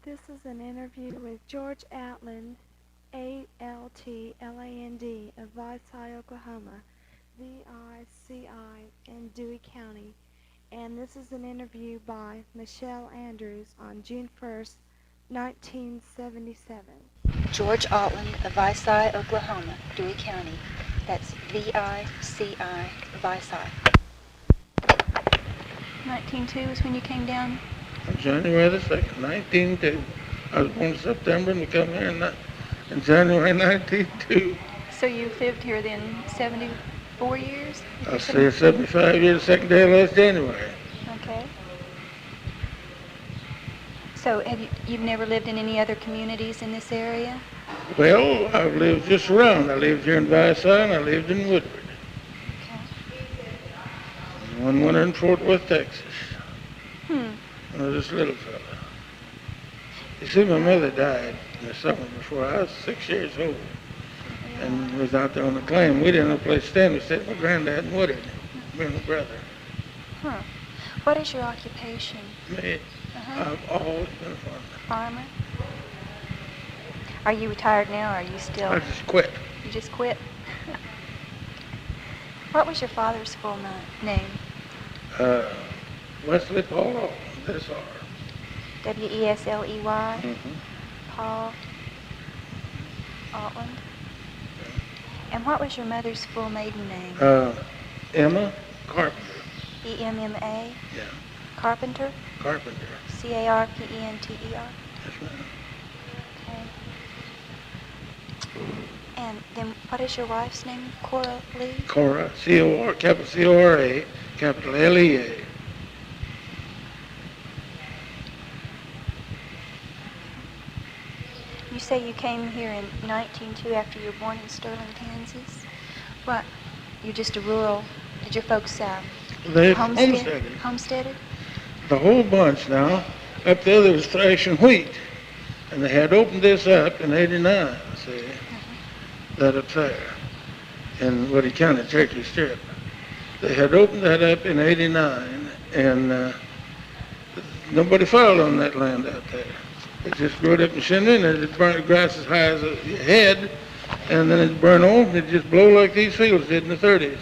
This is an interview with George Altland, Altland, of Vicey, Oklahoma, Vici in Dewey County. And this is an interview by Michelle Andrews on June 1st, 1977. George Altland of Vicey, Oklahoma, Dewey County. That's V-I-C-I, Vicey. 1902 is when you came down? On January the 2nd, 1902. I was born in September and we come here in January 1902. So you've lived here then 74 years? I'll say 75 years, the second day of last January. Okay. So you've never lived in any other communities in this area? Well, I've lived just around. I lived here in Vicey and I lived in Woodward. Okay. One winter in Fort Worth, Texas. I was just a little fella. You see, my mother died in the summer before I was 6 years old. And was out there on the claim. We didn't have a place to stand. We stayed with my granddad in Woodward, me and my brother. Huh. What is your occupation? Me, I've always been a farmer. Farmer? Are you retired now, or are you still? I just quit. You just quit? What was your father's full name? Wesley Paul Altland, S.R. W-E-S-L-E-Y? Mm-hmm. Paul Altland? And what was your mother's full maiden name? Emma Carpenter. E-M-M-A? Yeah. Carpenter? Carpenter. C-A-R-P-E-N-T-E-R? Yes, ma'am. Okay. And then what is your wife's name? Cora Lee? Cora, C-O-R, capital C-O-R-A, capital L-E-A. You say you came here in 1902 after you were born in Sterling, Kansas? What? You're just a rural, did your folks They homesteaded. Homesteaded? The whole bunch now. Up there was thrashing wheat. And they had opened this up in 89, see, that up there in Woody County, Cherokee Strip. They had opened that up in 89, and nobody filed on that land out there. It just grew up in shindig, and it burned the grass as high as your head, and then it burned off, and it just blew like these fields did in the 30s.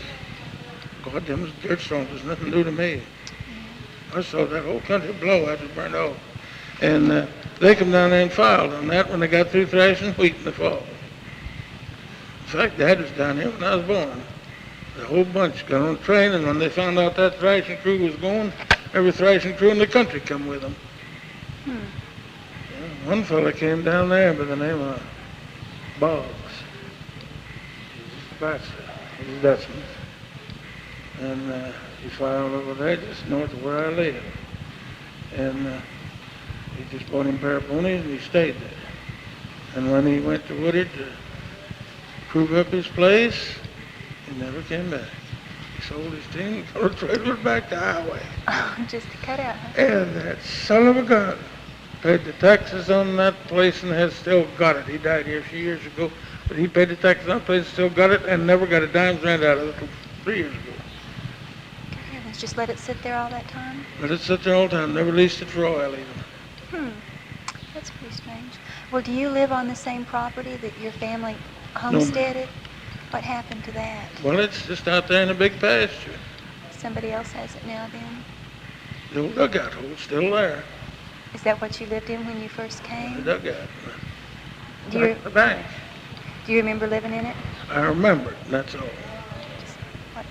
God, them dirt storms was nothing new to me. I saw that whole country blow after it burned off. And they come down there and filed on that when they got through thrashing wheat in the fall. In fact, Dad was down here when I was born. The whole bunch got on a train, and when they found out that thrashing crew was going, every thrashing crew in the country come with them. Yeah, one fella came down there by the name of Boggs. He was a bachelor. He was Dutchman. And he filed over there just north of where I live. And he just bought him a pair of ponies and he stayed there. And when he went to Woodard to prove up his place, he never came back. He sold his team and got a trailer back to highway. Oh, just to cut out, huh? And that son of a gun paid the taxes on that place and has still got it. He died here a few years ago, but he paid the taxes on that place, still got it, and never got a dime's rent out of it 3 years ago. Heavens, just let it sit there all that time? Let it sit there all the time, never leased it for oil even. That's pretty strange. Well, do you live on the same property that your family homesteaded? What happened to that? Well, it's just out there in a big pasture. Somebody else has it now then? The old dugout hole's still there. Is that what you lived in when you first The came? dugout. Do you, The bank. do you remember living in it? I remember it, that's all. What,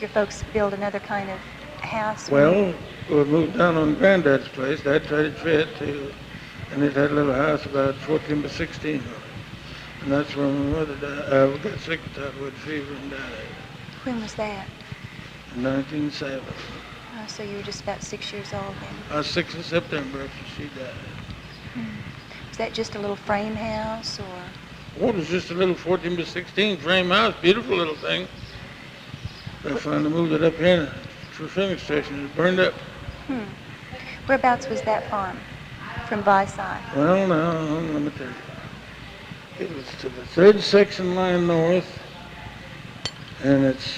your folks build another kind of house? Well, we moved down on Granddad's place. Dad traded for it too. And it had a little house about 14 by 16 on it. And that's where my mother died. We got sick with typhoid fever and died When was that? in 1907. Oh, so you were just about 6 years old then. I was 6 in September after she died. Was that just a little frame house or? Well, it was just a little 14 by 16 frame house, beautiful little thing. They finally moved it up here to a filling station. It burned up. Whereabouts was that farm? From Vicey? Well, now, let me tell you. It was to the third section line north, and it's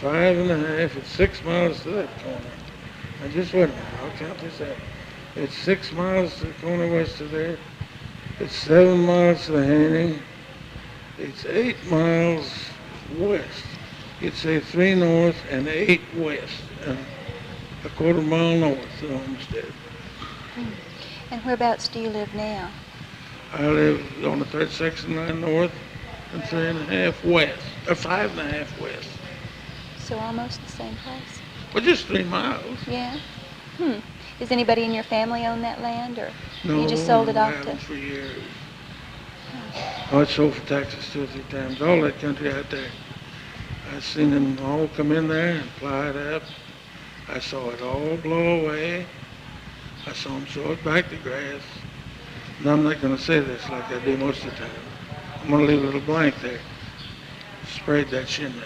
5.5, it's 6 miles to that corner. Now, just wait a minute, I'll count this out. It's 6 miles to the corner west of there. It's 7 miles to the Haney. It's 8 miles west. You'd say 3 north and 8 west, and a quarter mile north of the homestead. And whereabouts do you live now? I live on the 36th line north and 3.5 west, or 5.5 west. So almost the same place. Well, just 3 miles. Yeah. Does anybody in your family own that land, or No, you just sold it I off haven't to? for years. Oh, it's sold for taxes 2 or 3 times. All that country out there. I seen them all come in there and ply it up. I saw it all blow away. I saw them sow it back to grass. And I'm not going to say this like I do most of the time. I'm going to leave a little blank there. Sprayed that chimney.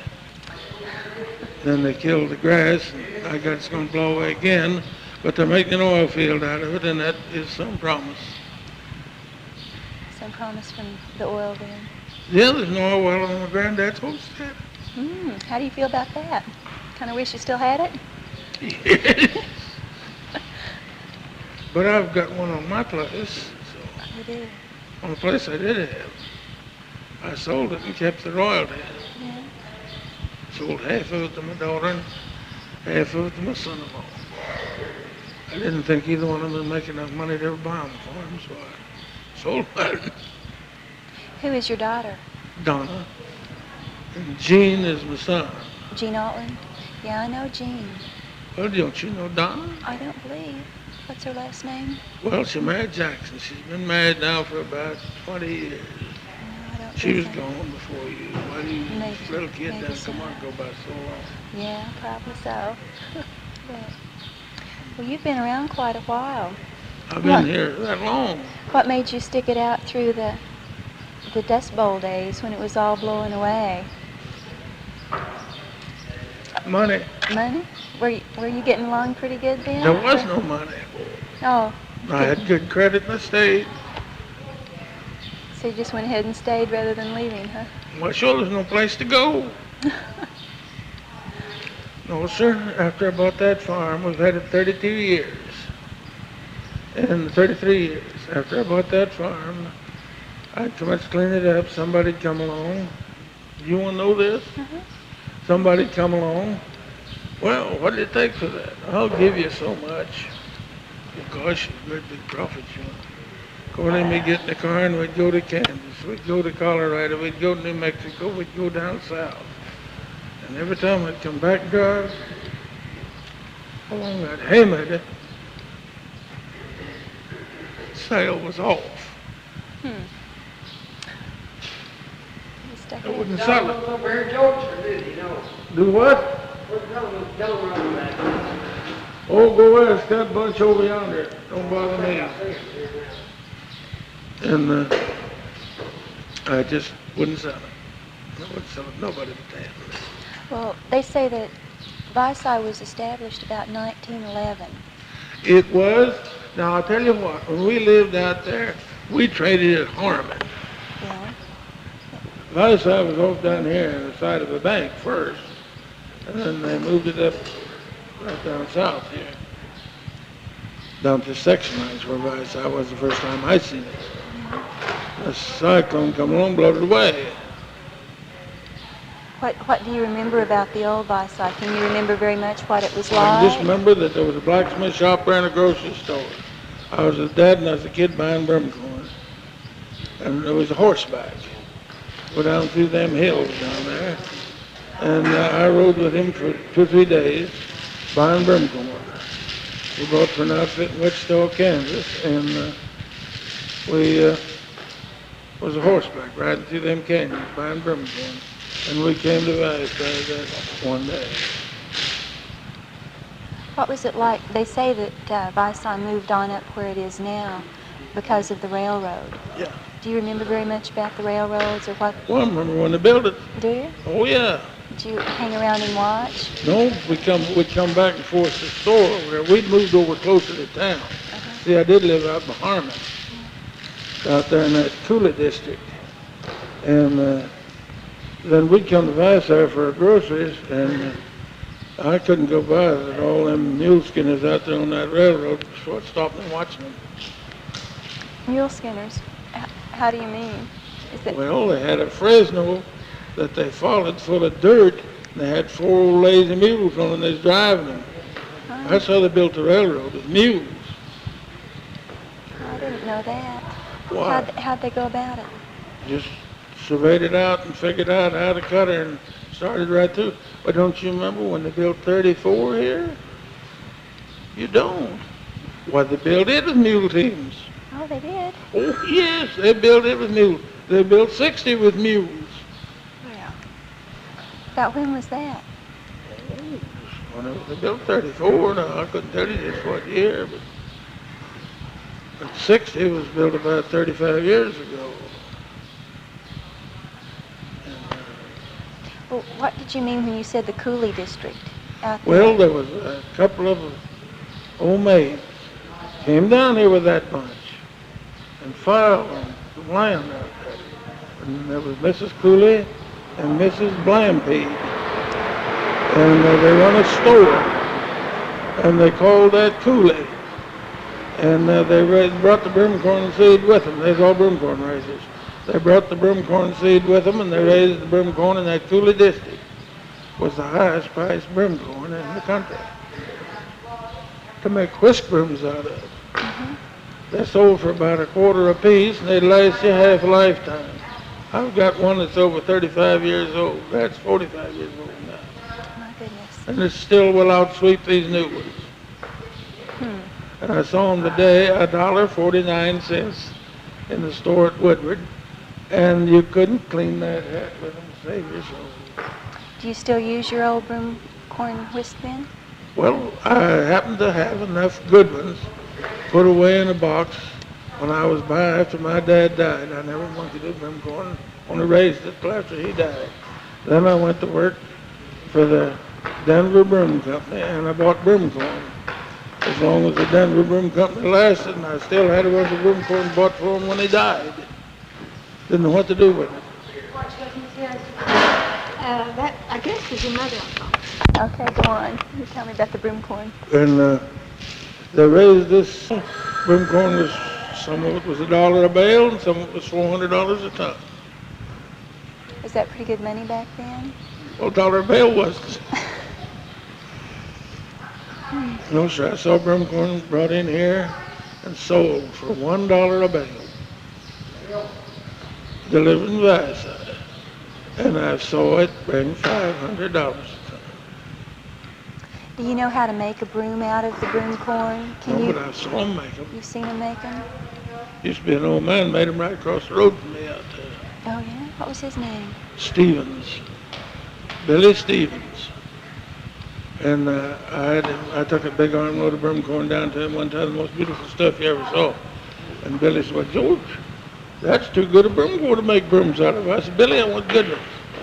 Then they killed the grass, and I got it's going to blow away again. But they're making an oil field out of it, and that is some promise. Some promise from the oil then. Yeah, there's no oil well on my granddad's homestead. How do you feel about that? Kind of wish you still had it? Yes. But I've got one on my place. So You do. on the place I did have. I sold it and kept the royalty. Yeah. Sold half of it to my daughter and half of it to my son-in-law. I didn't think either one of them would make enough money to ever buy them for him, so I sold mine. Who is your daughter? Donna. And Gene is my son. George Altland? Yeah, I know Jean. Well, don't you know Donna? I don't believe. What's her last name? Well, she married Jackson. She's been married now for about 20 years. No, I don't She was think so. gone before you. Why do you, Maybe- little kid maybe down so. come on, go by so long. Yeah, probably so. Well, you've been around quite a while. I've been here that long. What made you stick it out through the Dust Bowl days when it was all blowing away? Money. Money? Were you getting along pretty good then? There was no money. Oh, I had good credit in the state. so you just went ahead and stayed rather than leaving, huh? Well, sure, there's no place to go. No, sir. After I bought that farm, we've had it 32 years. And 33 years. After I bought that farm, I'd come to clean it up. Somebody'd come along. You want to know this? Somebody'd come along. Well, what did it take for that? I'll give you so much. Well, gosh, it's a great big profit, you know. According to me, get in the car and we'd go to Kansas, we'd go to Colorado, we'd go to New Mexico, we'd go down south. And every time I'd come back and drive along that haymaker, sale was off. You stuck I it in. wouldn't sell it. Over here in Georgia, did he know? Do what? What's going on with that? Oh, go west, that bunch over yonder. Don't bother me. And I just wouldn't sell it. I wouldn't sell it. Nobody would pay for it. Well, they say that Visai was established about 1911. It was. Now, I'll tell you what. When we lived out there, we traded at Harmon. Yeah. The other side was off down here on the side of the bank first. And then they moved it up right down south here. Down to section lines where Visai was the first time I seen it. A cyclone come along, blowed it away. What do you remember about the old Visai? Can you remember very much what it was I like? just remember that there was a blacksmith shop there and a grocery store. I was his dad and I was a kid buying brimcorn. And there was a horseback. Go down through them hills down there. And I rode with him for 2 or 3 days buying brimcorn. We bought for an outfit in Wichita, Kansas. And we was a horseback riding through them canyons buying brimcorn. And we came to Visai that one day. What was it like? They say that Visai moved on up where it is now because of the railroad. Yeah. Do you remember very much about the railroads or what? Well, I remember when they built it. Do you? Oh, yeah. Did you hang around and watch? No, we'd come back and forth to the store over there. We'd moved over closer to town. See, I did live out in Harmon, out there in that Cooley district. And then we'd come to Visai for our groceries, and I couldn't go by it. All them mule skinners out there on that railroad was what stopped me watching them. Mule skinners. How do you mean? Is that Well, they had a Fresno that they followed full of dirt. And they had 4 old lazy mules on it, and they was driving them. That's how they built the railroad, with mules. I didn't know that. Why? How'd they go about it? Just surveyed it out and figured out how to cut her and started right through. But don't you remember when they built 34 here? You don't. Why, they built it with mule teams. Oh, they did? Oh, yes, they built it with mules. They built 60 with mules. Well, about when was that? When they built 34, now I couldn't tell you just what year, but 60 was built about 35 years ago. Well, what did you mean when you said the Cooley district out there? Well, there was a couple of old maids came down here with that bunch and filed on the land out there. And there was Mrs. Cooley and Mrs. Blampede. And they run a store, and they called that Cooley. And they brought the broomcorn seed with them. They was all broomcorn raisers. They brought the broomcorn seed with them, and they raised the broomcorn in that Cooley district. Was the highest priced broomcorn in the country to make whisk brooms out of. They sold for about a quarter apiece, and they'd last you half a lifetime. I've got one that's over 35 years old. That's 45 years old now. My goodness. And it still will outsweep these new ones. And I saw them today, $1.49 in the store at Woodward, and you couldn't clean that hat with them, save your soul. Do you still use your old broomcorn whisk bin? Well, I happen to have enough good ones put away in a box when I was by after my dad died. I never wanted to do broomcorn, only raised it till after he died. Then I went to work for the Denver Broom Company, and I bought broomcorn. As long as the Denver Broom Company lasted, and I still had a bunch of broomcorn bought for him when he died. Didn't know what to do with it. That, I guess, is your mother. Okay, go on. You tell me about the broomcorn. And they raised this broomcorn was, some of it was $1 a bale, and some of it was $400 a ton. Was that pretty good money back then? Well, $1 a bale wasn't. No, sir, I saw broomcorn brought in here and sold for $1 a bale. Delivered in Vassar. And I saw it bring $500 a ton. Do you know how to make a broom out of the broomcorn? No, but I saw him make them. You've seen them make them? Used to be an old man, made them right across the road from me out there. Oh, yeah? What was his name? Stevens. Billy Stevens. And I took a big armload of broomcorn down to him one time, the most beautiful stuff you ever saw. And Billy said, well, George, that's too good a broomcorn to make brooms out of. I said, Billy, I want good ones.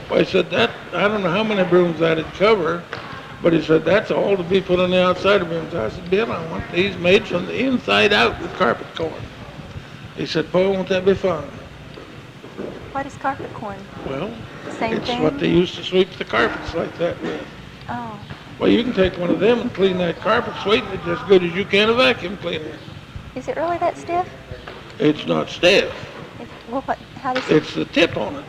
Well, he said, that, I don't know how many brooms that'd cover, but he said, that's all to be put on the outside of brooms. I said, Bill, I want these made from the inside out with carpet corn. He said, boy, won't that be fun? What is carpet corn? Well, The same it's thing? what they used to sweep the carpets like that with. Oh. Well, you can take one of them and clean that carpet, sweeten it just as good as you can a vacuum cleaner. Is it really that stiff? It's not stiff. Well, how does it... It's the tip on it.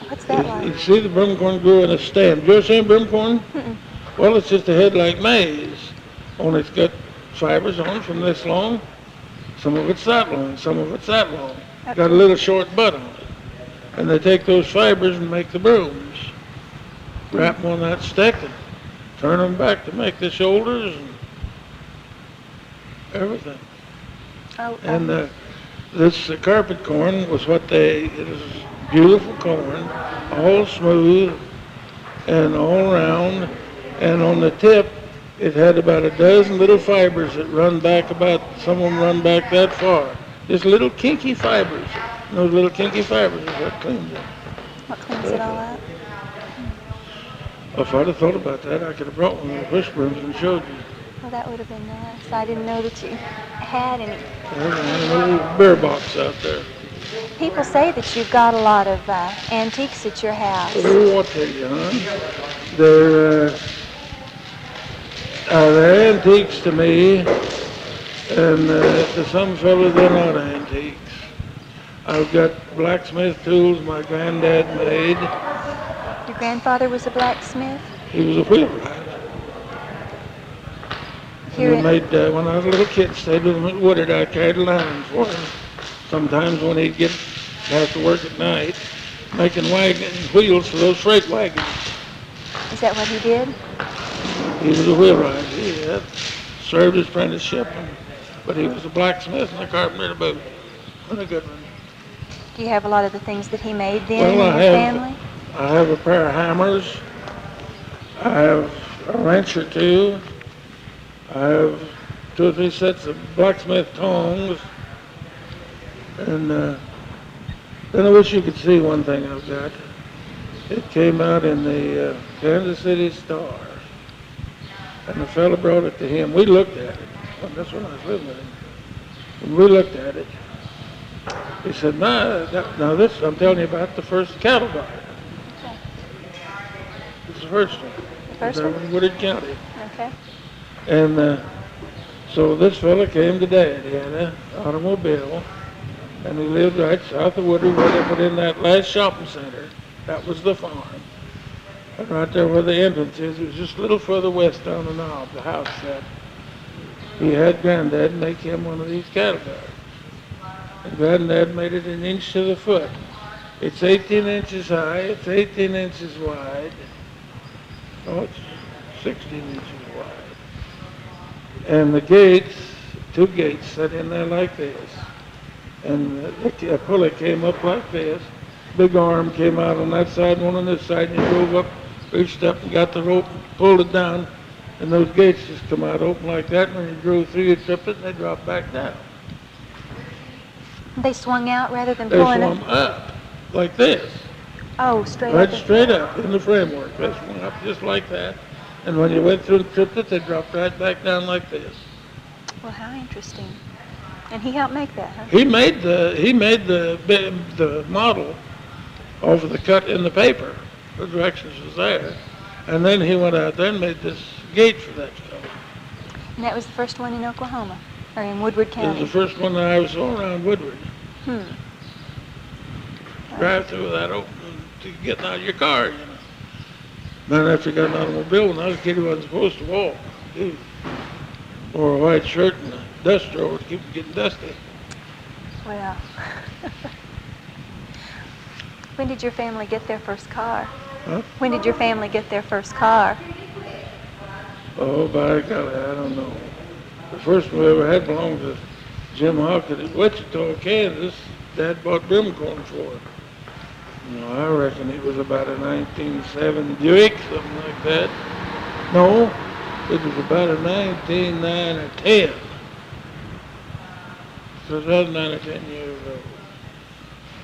What's that You like? see the broomcorn grew in a stem. You ever seen broomcorn? Mm-mm. Well, it's just a head like maize, only it's got fibers on it from this long. Some of it's that long, some of it's that long. Got a little short butt on it. And they take those fibers and make the brooms. Wrap them on that stick and turn them back to make the shoulders and everything. Oh, And this carpet corn was it was beautiful corn, all smooth and all round, and on the tip it had about a dozen little fibers that run back some of them run back that far. Just little kinky fibers. And those little kinky fibers is what cleans it. what cleans it all up? If I'd have thought about that, I could have brought one of the push brooms and showed you. Well, that would have been nice. I didn't know that you had any. There's a little bear box out there. People say that you've got a lot of antiques at your house. Oh, I'll tell you, hon. They're antiques to me, and to some fellows they're not antiques. I've got blacksmith tools my granddad made. Your grandfather was a blacksmith? He was a wheelwright. And Here we in, made, when I was a little kid, stayed with him at Woodard. I carried lines for him. Sometimes when he'd have to work at night, making wheels for those freight wagons. is that what he did? He was a wheelwright. He had served his apprenticeship, but he was a blacksmith and a carpenter to boot. And a good one. Do you have a lot of the things that he made then Well, in your family? I have a pair of hammers. I have a wrench or two. I have 2 or 3 sets of blacksmith tongs. And then I wish you could see one thing I've got. It came out in the Kansas City Star. And the fellow brought it to him. We looked at it. Well, that's when I was living with him. When we looked at it, he said, now this, I'm telling you about the first cattle barn. It's the first one. The first There one? in Woodard County. Okay. And so this fella came to Dad. He had an automobile, and he lived right south of Woodard where they put in that last shopping center. That was the farm. And right there where the entrance is, it was just a little further west down the knob, the house sat. He had Granddad make him one of these cattle guards. And Granddad made it 1 inch to the foot. It's 18 inches high, it's 18 inches wide. Oh, it's 16 inches wide. And the gates, 2 gates set in there like this. And a pulley came up like this. Big arm came out on that side, one on this side, and you drove up, reached up and got the rope, pulled it down, and those gates just come out open like that, and when you drove through, you tripped it, and they dropped back down. They swung out rather than They pulling swung it? up, like this. Oh, straight Right up. straight up in the framework. They swung up just like that. And when you went through and tripped it, they dropped right back down like this. Well, how interesting. And he helped make that, huh? He made the model off of the cut in the paper. The directions was there. And then he went out there and made this gate for that fellow. And that was the first one in Oklahoma, or in Woodward It was County. the first one that I ever saw around Woodward. Hmm. Drive through that open to getting out of your car, you know. Then after you got an automobile, when I was a kid, he wasn't supposed to walk. He wore a white shirt and a duster over to keep from getting dusty. Well. When did your family get their first car? Huh? When did your family get their first car? Oh, by golly, I don't know. The first one we ever had belonged to Jim Hawkins at Wichita, Kansas. Dad bought brimcorn for it. No, I reckon it was about a 1907 Buick, something like that. No, it was about a 1909 or 10. So I was 9 or 10 years old.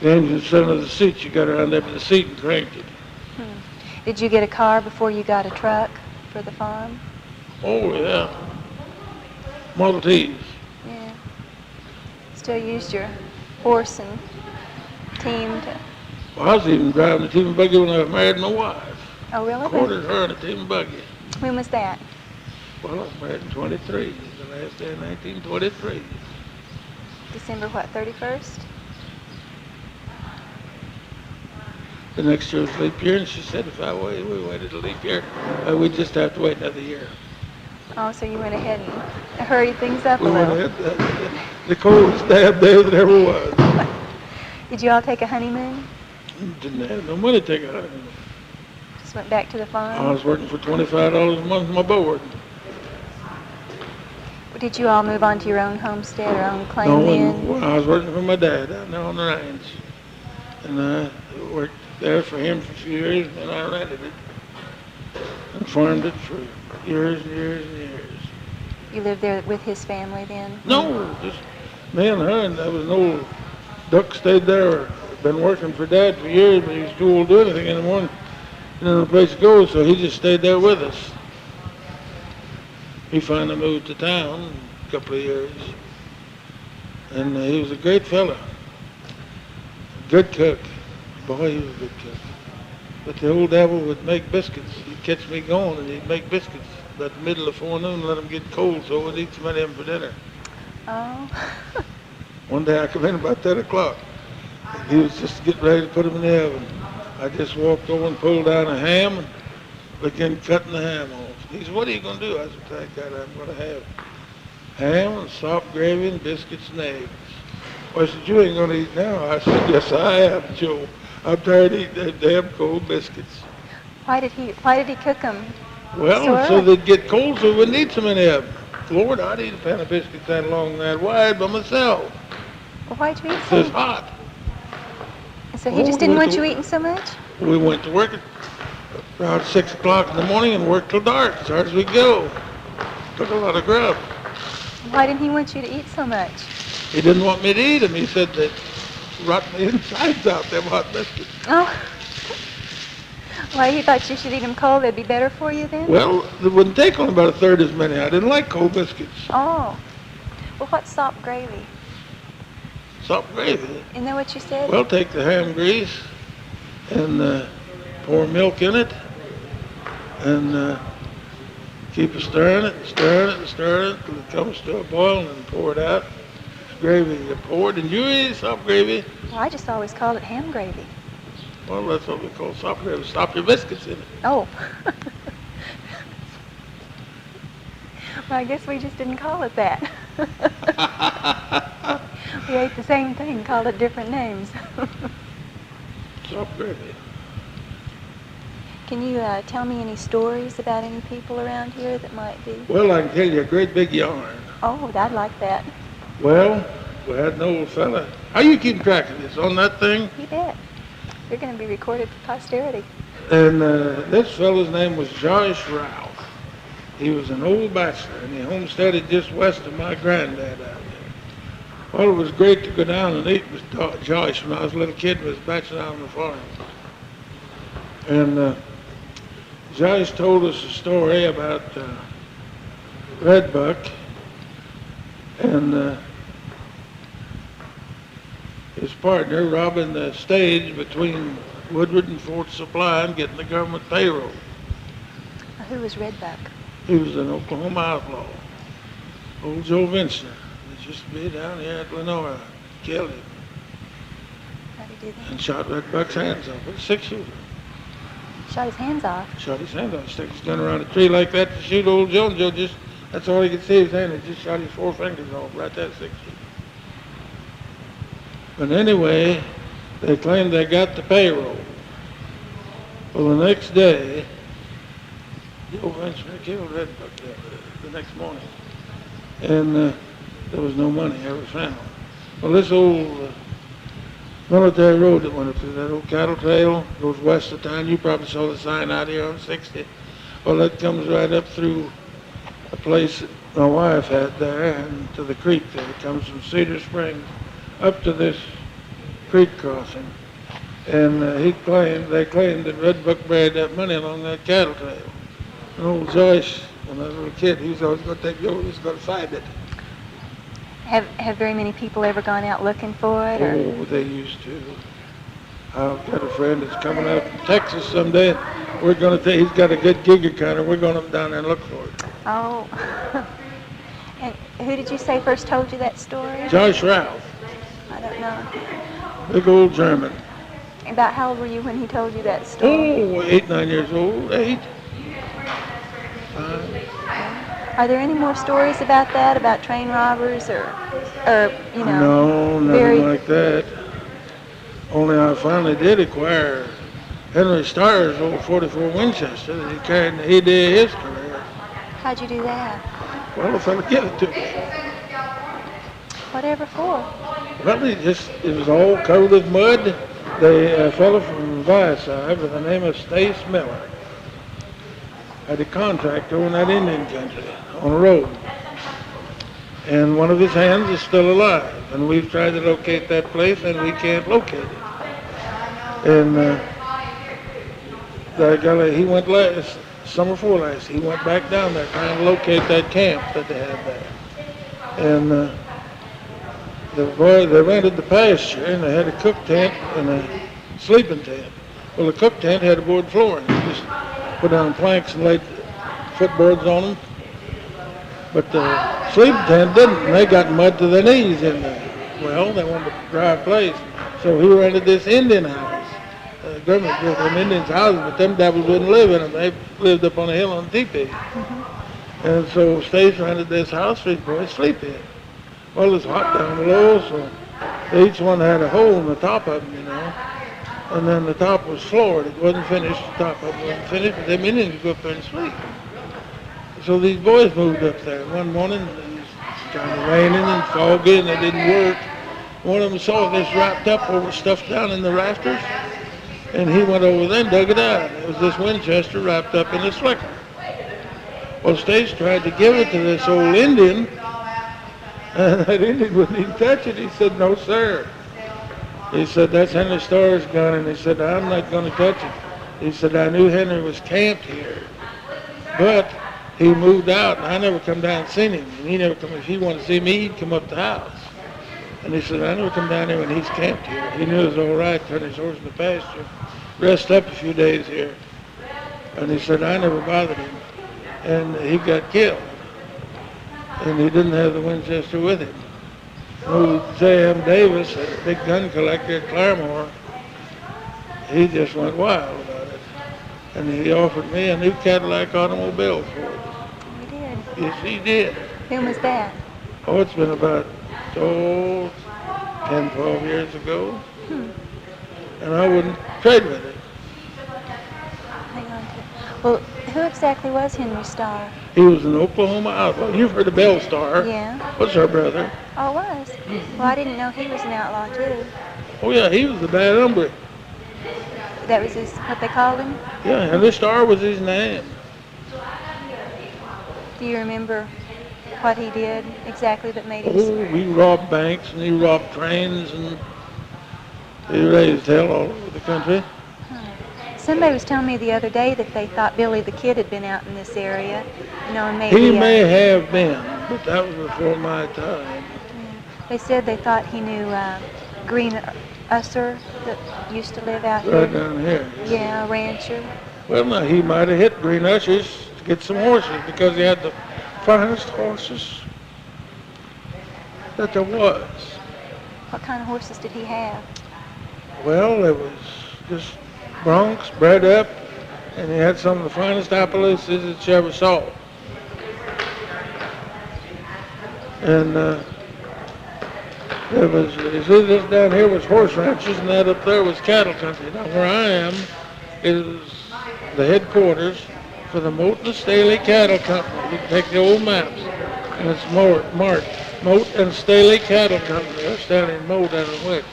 The engine sat under the seat. You got around there by the seat and cranked it. Did you get a car before you got a truck for the farm? Oh, yeah. Model T's. Yeah. Still used your horse and team to... Well, I was even driving a team and buggy when I was married to my wife. Oh, really? Quartered her in a team and buggy. When was that? Well, I was married in 23, the last day of 1923. December what, 31st? The next year was leap year, and she said if we waited a leap year, we'd just have to wait another year. Oh, so you went ahead and hurried things up a We went little. ahead, the coldest dab day that ever was. Did you all take a honeymoon? Didn't have no money to take a honeymoon. Just went back to the farm? I was working for $25 a month on my board. Did you all move on to your own homestead or own claim No, then? when I was working for my dad out there on the range. And I worked there for him for a few years, and then I rented it and farmed it for years and years and years. You lived there with his family then? No, just me and her, and there was an old duck stayed there. Been working for Dad for years, but he was too old to do anything anymore. And then the place to go, so he just stayed there with us. He finally moved to town a couple of years. And he was a great fella. Good cook. Boy, he was a good cook. But the old devil would make biscuits. He'd catch me going, and he'd make biscuits about the middle of the forenoon, let them get cold, so we'd eat so many of them for dinner. Oh. One day I come in about 10 o'clock. He was just getting ready to put them in the oven. I just walked over and pulled down a ham and began cutting the ham off. He said, "What are you going to do?" I said, "Thank God, I'm going to have ham and soft gravy and biscuits and eggs." Well, I said, "You ain't going to eat now?" I said, "Yes, I am, Joe. I'm tired of eating them damn cold biscuits." Why did he cook them? Well, so they'd get cold, so we wouldn't eat so many of them. Lord, I'd eat a pan of biscuits that long and that wide by myself. Well, why'd you eat It's so? hot. So he just didn't want you eating so much? We went to work at around 6 o'clock in the morning and worked till dark, as hard as we go. Took a lot of grub. Why didn't he want you to eat so much? He didn't want me to eat them. He said they rot my insides out, them hot biscuits. Oh. Why, he thought you should eat them cold, they'd be better for you then? Well, it wouldn't take on about a third as many. I didn't like cold biscuits. Oh. Well, what's soft gravy? Soft gravy. Isn't that what you said? Well, take the ham grease and pour milk in it and keep stirring it until it comes to a boil and then pour it out. It's gravy you pour it, and you eat soft gravy. Well, I just always called it ham gravy. Well, that's what we call soft gravy. Stop your biscuits in it. Oh. Well, I guess we just didn't call it that. We ate the same thing, called it different names. Soft gravy. Can you tell me any stories about any people around here that might be? Well, I can tell you a great big yarn. Oh, I'd like that. Well, we had an old fella. How you keep track of this on that thing? You bet. You're going to be recorded for posterity. And this fella's name was George Ralph. He was an old bachelor, and he homesteaded just west of my granddad out there. Well, it was great to go down and eat with Joyce when I was a little kid and was bachelor out on the farm. And Joyce told us a story about Redbuck and his partner robbing the stage between Woodward and Fort Supply and getting the government payroll. Who was Redbuck? He was an Oklahoma outlaw. Old Joe Vincent. He used to be down here at Lenora. Killed him How'd he do that? and shot Redbuck's hands off with a 6-shooter. Shot his hands off. Shot his hands off. Stuck his gun around a tree like that to shoot old Joe. And Joe just, that's all he could see his hand. He just shot his 4 fingers off right there, 6-shooter. But anyway, they claimed they got the payroll. Well, the next day, Joe Vincent killed Redbuck the next morning. And there was no money ever found. Well, this old military road that went up through that old cattle trail goes west of town. You probably saw the sign out here on 60. Well, that comes right up through a place that my wife had there and to the creek there. It comes from Cedar Springs up to this creek crossing. And they claimed that Redbuck buried that money along that cattle trail. And old Joyce, when I was a little kid, he was always going to take Joe, he was going to find it. Have very many people ever gone out looking for it? Or? Oh, they used to. I've got a friend that's coming out from Texas someday. We're going to take, he's got a good Giga counter. We're going to down there and look for it. Oh. And who did you say first told you that story? Josh Ralph, I don't know. big old German. About how old were you when he told you that story? Oh, 8, 9 years old, 8. Are there any more stories about that, about train robbers or you know? No, nothing very... like that. Only I finally did acquire Henry Starr's old 44 Winchester that he carried in the heyday of his career. How'd you do that? Well, if I give it to me. Whatever for? Well, it was all covered with mud. A fellow from Viaside by the name of Stace Miller had a contract over in that Indian country on a road. And one of his hands is still alive. And we've tried to locate that place and we can't locate it. And that guy, he went summer before last, he went back down there trying to locate that camp that they had there. And they rented the pasture and they had a cook tent and a sleeping tent. Well, the cook tent had a board floor and you just put down planks and laid footboards on them. But the sleeping tent didn't, and they got mud to their knees in there. Well, they wanted a dry place, so he rented this Indian house. The government built them Indians' houses, but them devils wouldn't live in them. They lived up on a hill on teepee. And so States rented this house for these boys to sleep in. Well, it's hot down below, so each one had a hole in the top of them, you know. And then the top was floored. It wasn't finished. The top of it wasn't finished, but them Indians would go up there and sleep. So these boys moved up there. One morning, it was kind of raining and foggy, and they didn't work. One of them saw this wrapped up over stuff down in the rafters, and he went over there and dug it out. It was this Winchester wrapped up in a slicker. Well, Stace tried to give it to this old Indian, and that Indian wouldn't even touch it. He said, "No, sir." He said, "That's Henry Starr's gun," and he said, "I'm not going to touch it." He said, "I knew Henry was camped here, but he moved out, and I never come down and seen him. And he never come. If he wanted to see me, he'd come up to the house." And he said, "I never come down here when he's camped here. He knew it was all right, turn his horse in the pasture, rest up a few days here." And he said, "I never bothered him." And he got killed. And he didn't have the Winchester with him. Old J.M. Davis, a big gun collector at Claremore, he just went wild about it. And he offered me a new Cadillac automobile for it. He did. Yes, he did. When was that? Oh, it's been about, 10, 12 years ago. And I wouldn't trade with it. Hang on to it. Well, who exactly was Henry Starr? He was an Oklahoma outlaw. You've heard of Bell Star. Yeah. What's her brother? Oh, it was? Well, I didn't know he was an outlaw, too. Oh, yeah, he was the bad hombre. That was what they called him? Yeah, Henry Starr was his name. Do you remember what he did exactly that made him... Oh, he robbed banks and he robbed trains and he raised hell all over the country. Somebody was telling me the other day that they thought Billy the Kid had been out in this area, you know, and maybe... He may have been, but that was before my time. Yeah. They said they thought he knew Green Usser that used to live out Right here. down here. Yeah, a rancher. Well, now, he might have hit Green Ushers to get some horses because he had the finest horses that there was. What kind of horses did he have? Well, it was just broncs bred up, and he had some of the finest Appalachians that you ever saw. And there was, you see, this down here was horse ranches, and that up there was cattle country. Now, where I am is the headquarters for the Moat and Staley Cattle Company. You can take the old maps, and it's marked Moat and Staley Cattle Company. They're standing in Moat out of Wick.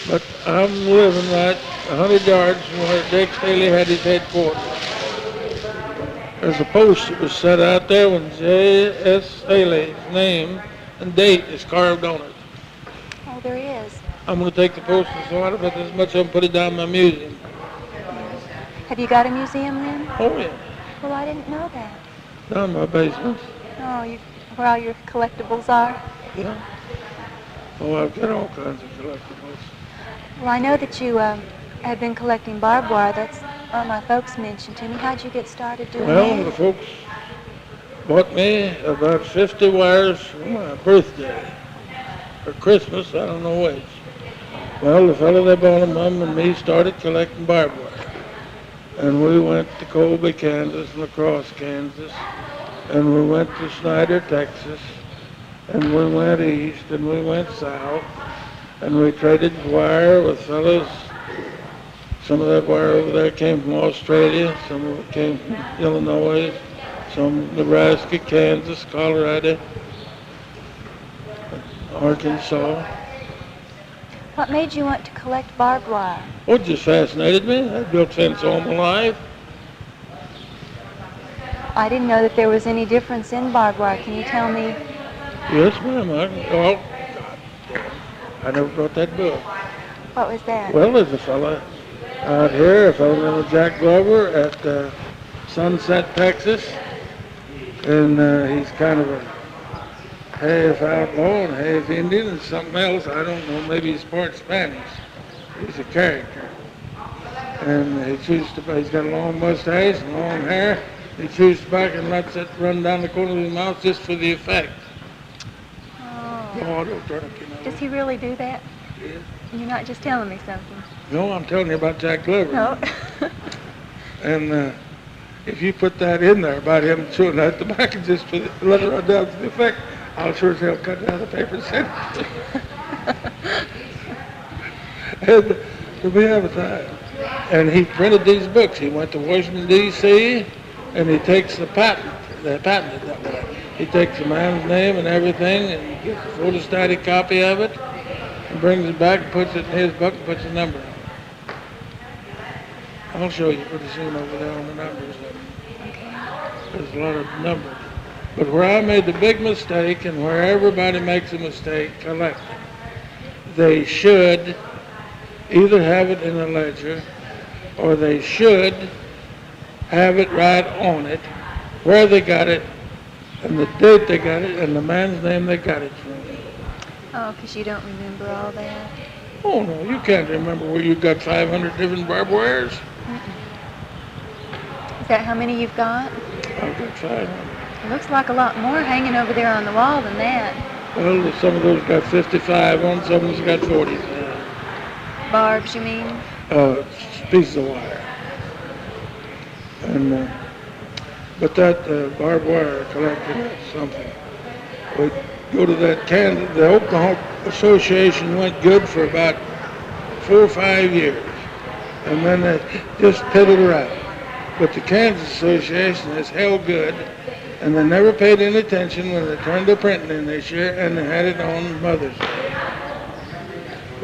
But I'm living right 100 yards from where Dick Staley had his headquarters. There's a post that was set out there when J.S. Staley's name and date is carved on it. Oh, there he is. I'm going to take the post and so out, but as much of them put it down in my museum. Have you got a museum then? Oh, yeah. Well, I didn't know that. Down in my basement. Oh, where all your collectibles are? Yeah. Oh, I've got all kinds of collectibles. Well, I know that you have been collecting barbed wire. That's what my folks mentioned to me. How'd you get started doing Well, the that? folks bought me about 50 wires for my birthday. Or Christmas, I don't know which. Well, the fellow that bought them, Mom and me, started collecting barbed wire. And we went to Colby, Kansas, and La Crosse, Kansas. And we went to Snyder, Texas. And we went east, and we went south. And we traded wire with fellows. Some of that wire over there came from Australia. Some of it came from Illinois. Some Nebraska, Kansas, Colorado, Arkansas. What made you want to collect barbed wire? Oh, it just fascinated me. I built fence all my life. I didn't know that there was any difference in barbed wire. Can you tell me? Yes, ma'am. I never brought that book. What was that? Well, there's a fella out here, a fella named Jack Glover at Sunset, Texas. And he's kind of a half outlaw and half Indian and something else. I don't know. Maybe he's part Spanish. He's a character. And he's got a long mustache and long hair. He chews tobacco and lets it run down the corner of his mouth just for the effect. The Oh. auto truck, you know. Does he really do that? Yeah. You're not just telling me something. No, I'm telling you about Jack Glover. No. And if you put that in there about him chewing that tobacco just for the, let it run down to the effect, I'll sure as hell cut down the paper and send it. And we have a time. And he printed these books. He went to Washington, D.C., and he takes the patent. They patented that way. He takes the man's name and everything, and he gets a photostatic copy of it, and brings it back and puts it in his book and puts a number on it. I'll show you pretty soon over there on the numbers. There's a lot of numbers. But where I made the big mistake, and where everybody makes a mistake collecting, they should either have it in a ledger, or they should have it right on it, where they got it, and the date they got it, and the man's name they got it from. Oh, because you don't remember all that. Oh no, you can't remember where you got 500 different barbed wires. Is that how many you've got? I've got 500. It looks like a lot more hanging over there on the wall than that. Well, some of those got 55 on, some of them's got 40. Barbs, you mean? Pieces of wire. And but that barbed wire collecting is something. We go to that Kansas. The Oklahoma Association went good for about 4 or 5 years, and then they just piddled around. But the Kansas Association has held good, and they never paid any attention when they turned their printing in this year, and they had it on Mother's Day.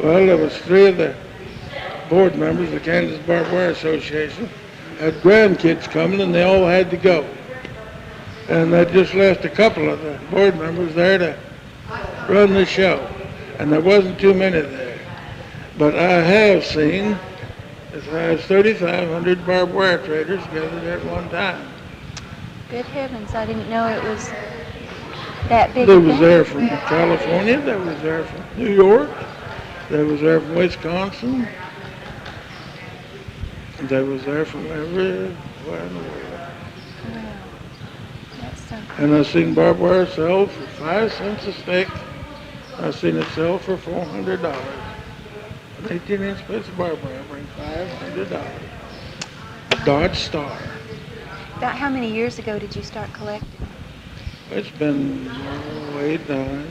Well, there was 3 of the board members of the Kansas Barbed Wire Association had grandkids coming, and they all had to go. And they just left a couple of the board members there to run the show, and there wasn't too many there. But I have seen as high as 3,500 barbed wire traders gathered at one time. Good heavens, I didn't know it was that big. They was there from California, they was there from New York, they was there from Wisconsin, they was there from everywhere in the world. Wow, that's something. And I've seen barbed wire sell for 5 cents a stick. I've seen it sell for $400. An 18-inch piece of barbed wire brings $500. Dodge Star. About how many years ago did you start collecting? It's been 8, 9.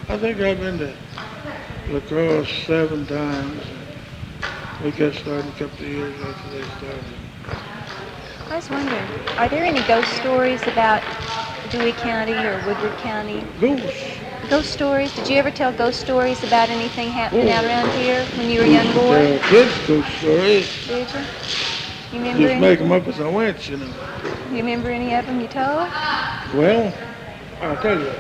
I think I've been to La Crosse 7 times. We got started a couple of years after they started. I was wondering, are there any ghost stories about Dewey County or Woodward County? Ghost stories? Did you ever tell ghost stories about anything happening out around here when you were a young boy? Kids ghost stories. Did you? You remember Just any? make them up as I went, you know. You remember any of them you told? Well, I'll tell you,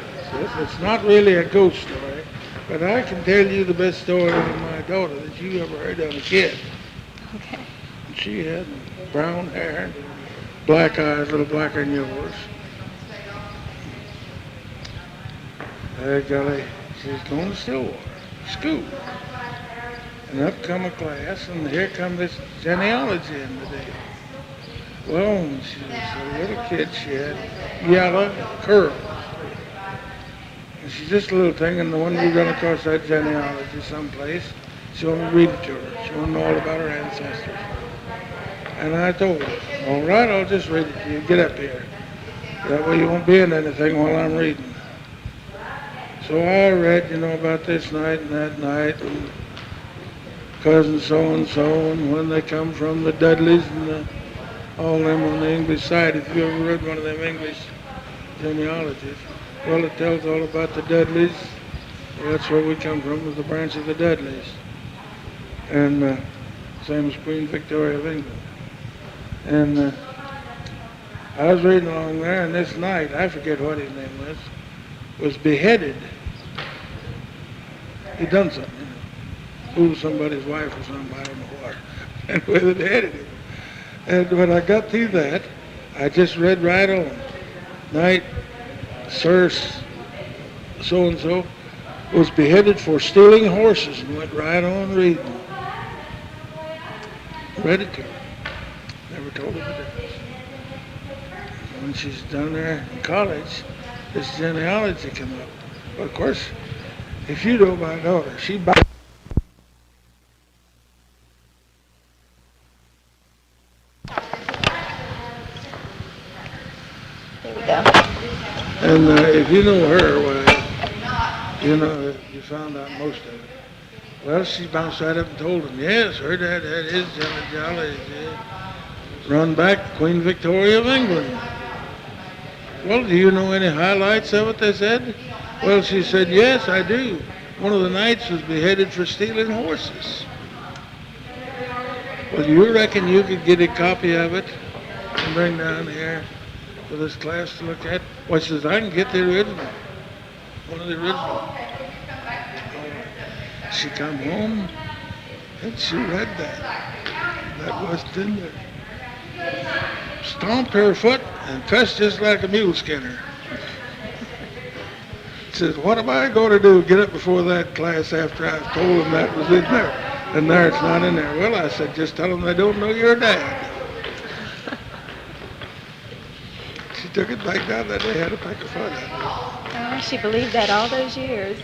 it's not really a ghost story, but I can tell you the best story of my daughter that you ever heard of a kid. Okay. She had brown hair, black eyes, a little blacker than yours. Hey, golly, she's going to Stillwater school. And up come a class, and here come this genealogy in today. Well, when she was a little kid, she had yellow curls. And she's just a little thing, and when we run across that genealogy someplace, she wanted to read it to her. She wanted to know all about her ancestors. And I told her, all right, I'll just read it to you. Get up here. That way you won't be in anything while I'm reading. So I read, about this night and that night, and cousin so-and-so, and when they come from, the Dudleys, and all them on the English side. If you ever read one of them English genealogies, well, it tells all about the Dudleys. Well, that's where we come from, was the branch of the Dudleys. And same as Queen Victoria of England. And I was reading along there, and this knight, I forget what his name was beheaded. He done something, fooled somebody's wife or something, I don't know what. And they beheaded him. And when I got through that, I just read right on. Knight, Sir so-and-so was beheaded for stealing horses, and went right on reading. Read it to her. Never told her the difference. when she's down there in college, this genealogy come up. But of course, if you know my daughter, she There we go. and if you know her, well, you know that you found out most of it. Well, she bounced right up and told him, yes, her dad had his genealogy run back Queen Victoria of England. Well, do you know any highlights of it, they said? Well, she said, yes, I do. One of the knights was beheaded for stealing horses. Well, you reckon you could get a copy of it and bring down here for this class to look at? Well, she says, I can get the original. One of the original. She come home and she read that. That wasn't in there. Stomped her foot and cussed just like a mule skinner. Says, what am I going to do? Get up before that class after I've told them that was in there. And there it's not in there. Well, I said, just tell them they don't know your dad. She took it back down that day, had to pick a fun at Oh, she believed that all those years.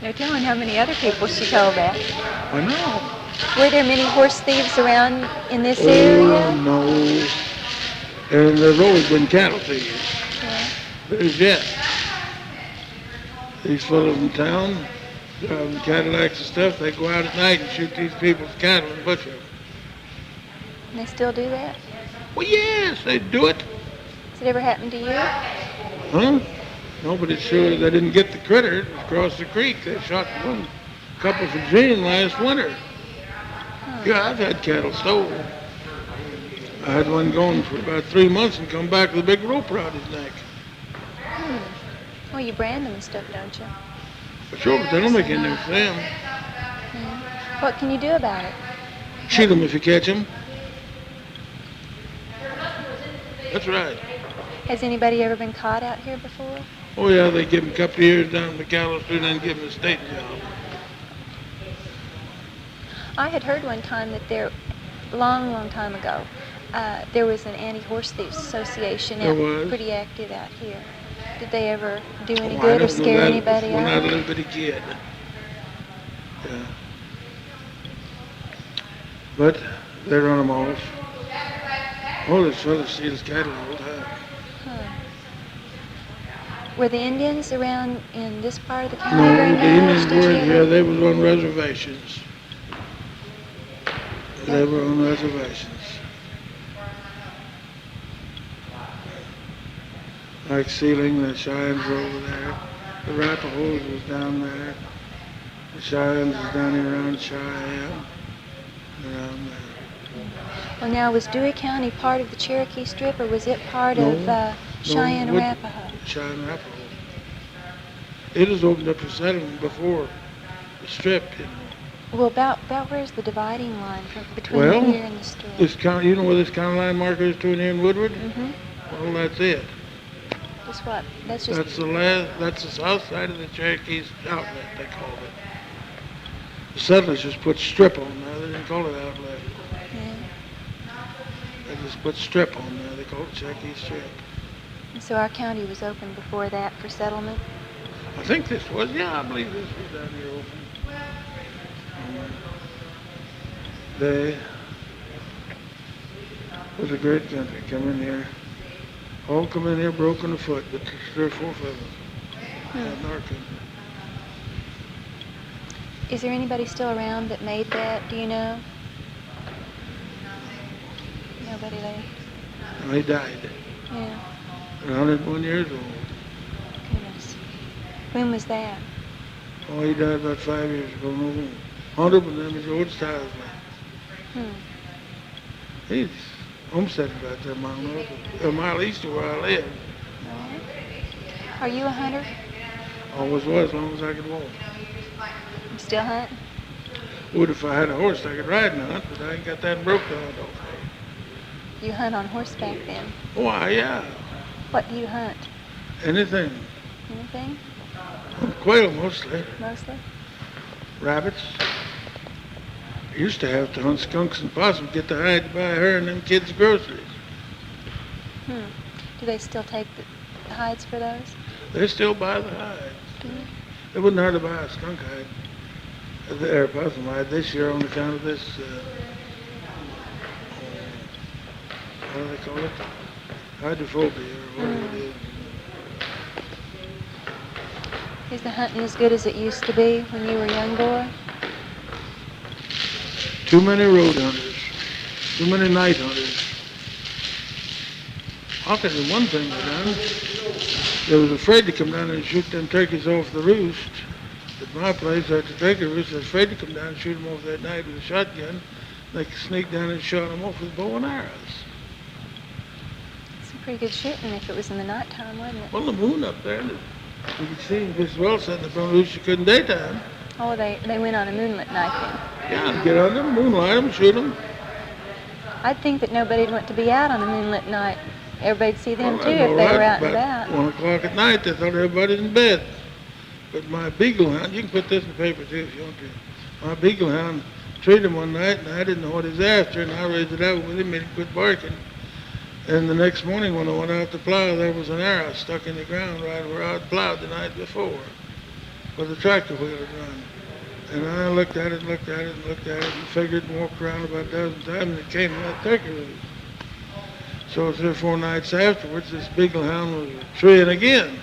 No telling how many other people she told that. I know. Were there many horse thieves around in this Oh, area? no. And there's always been cattle thieves. Yeah. There's yet. These fellows in town, driving Cadillacs and stuff, they go out at night and shoot these people's cattle and butcher them. And they still do that? Well, yes, they do it. Has it ever happened to you? Huh? Nobody's sure they didn't get the critter. It was across the creek. They shot one couple from Virginia last winter. Yeah, I've had cattle stolen. I had one going for about 3 months and come back with a big rope around his neck. Well, you brand them and stuff, don't you? But sure, but they don't make any for them. What can you do about it? Shoot them if you catch them. That's right. Has anybody ever been caught out here before? Oh, yeah, they give them a couple of years down in McAllister and then give them a state job. I had heard one time that there, long time ago, there was an anti-horse thieves association There was? pretty active out here. Did they ever do any Oh, I good or don't know scare that. anybody When I was a out? little bitty kid. Yeah. But they run them off. Oh, this fella steals cattle all the time. Were the Indians around in this part of the county No, very the much? Indians Did you weren't ever- here. They was on reservations. They were on reservations. Like Sealing, the Cheyennes were over there. The Arapahoes was down there. The Cheyennes was down here around Cheyenne. Around there. Well, now, was Dewey County part of the Cherokee Strip, or was it part No, of Cheyenne what- Arapaho? Cheyenne Arapaho. It was opened up for settlement before the Strip, you know. Well, about where's the dividing line between Well, here and the Strip? This county, you know where this county line marker is to here in Woodward? Mm-hmm. Well, that's it. Just what? That's just... That's the south side of the Cherokee's outlet, they called it. The settlers just put strip on there. They didn't call it outlet. Yeah. They just put strip on there. They called it Cherokee Strip. And so our county was open before that for settlement? I think this was, yeah, I believe this was down here open. They was a great country. Come in here. All come in here broken afoot, but 3 or 4 of them. In our country. Is there anybody still around that made that? Do you know? Nobody there? He died. Yeah. 101 years old. Goodness. When was that? Oh, he died about 5 years ago. No more. 100 of them is George Altland. He's homesteaded about that mile north, a mile east of where I live. Are you a hunter? Always was, as long as I could walk. You still hunt? Would if I had a horse I could ride and hunt, but I ain't got that broke down. You hunt on horseback then? Why, yeah, What do you hunt? anything. Anything? Quail mostly. Mostly? Rabbits. Used to have to hunt skunks and possums, get the hide to buy her and them kids groceries. Hmm. Do they still take the hides for those? They still buy the hides. Do you? They wouldn't hardly buy a skunk hide, or possum hide this year on account of this, what do they call it? Hydrophobia, or whatever it is. Is the hunting as good as it used to be when you were a young boy? Too many road hunters, too many night hunters. I'll tell you one thing they done. They was afraid to come down and shoot them turkeys off the roost. At my place, at the turkey roost, they was afraid to come down and shoot them off that night with a shotgun. They could sneak down and shot them off with bow and arrows. It's some pretty good shooting if it was in the nighttime, wasn't it? Well, the moon up there, you could see him just well setting up on the roost. You couldn't daytime. Oh, they went on a moonlit night Yeah, get on them, moonlight them, shoot them. then. I'd think that nobody'd want to be out on a moonlit night. Everybody'd see them too if they were out and about. 1 o'clock at night, they thought everybody's in bed. But my beagle hound, you can put this in the paper too if you want to. My beagle hound treated him one night, and I didn't know what he was after, and I raised it out with him, made him quit barking. And the next morning when I went out to plow, there was an arrow stuck in the ground right where I had plowed the night before, where the tractor wheel had run. And I looked at it, and looked at it, and looked at it, and figured and walked around about a dozen times, and it came in that turkey roost. So 3 or 4 nights afterwards, this beagle hound was treeing again.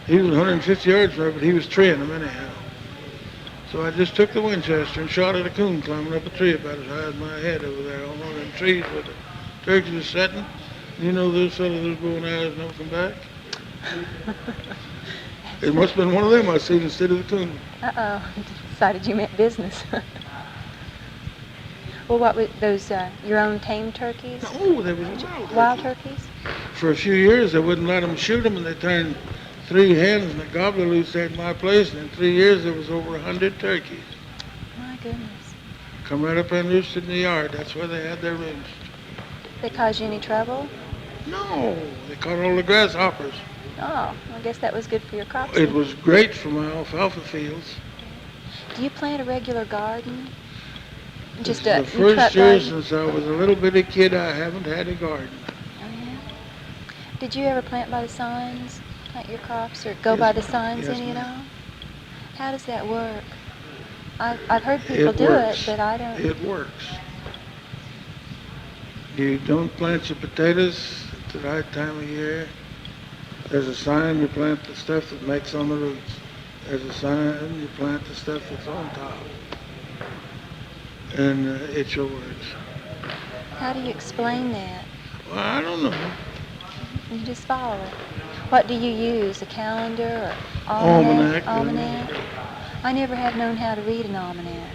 He was 150 yards from her, but he was treeing them anyhow. So I just took the Winchester and shot at a coon climbing up a tree about as high as my head over there on one of them trees where the turkeys were setting. You know those fellows those bow and arrows never come back? It must have been one of them I seen instead of the coon. Uh-oh. Decided you meant business. Well, what were those, your own tame turkeys? No, they was Wild turkeys? For a few years, they wouldn't let them shoot them, and they turned 3 hens and a gobbler loose there at my place, and in 3 years, there was over 100 turkeys. My goodness. Come right up and roosted in the yard. That's where they had their roost. They cause you any trouble? No, they caught all the grasshoppers. Oh, I guess that was good for your crops. It was great for my alfalfa fields. Do you plant a regular garden? Just This a is the first cut year garden? since I was a little bitty kid I haven't had a garden. Oh, yeah. Did you ever plant by the signs? Plant your crops or go Yes, by the ma'am. signs Yes, any at ma'am. all? How does that work? I've heard people It do works. it, but I don't. It works. You don't plant your potatoes at the right time of year. There's a sign you plant the stuff that makes on the roots. There's a sign you plant the stuff that's on top. And it's yours. How do you explain that? Well, I don't know. You just follow it. What do you use? A calendar or almanac? Almanac. I never have known how to read an almanac.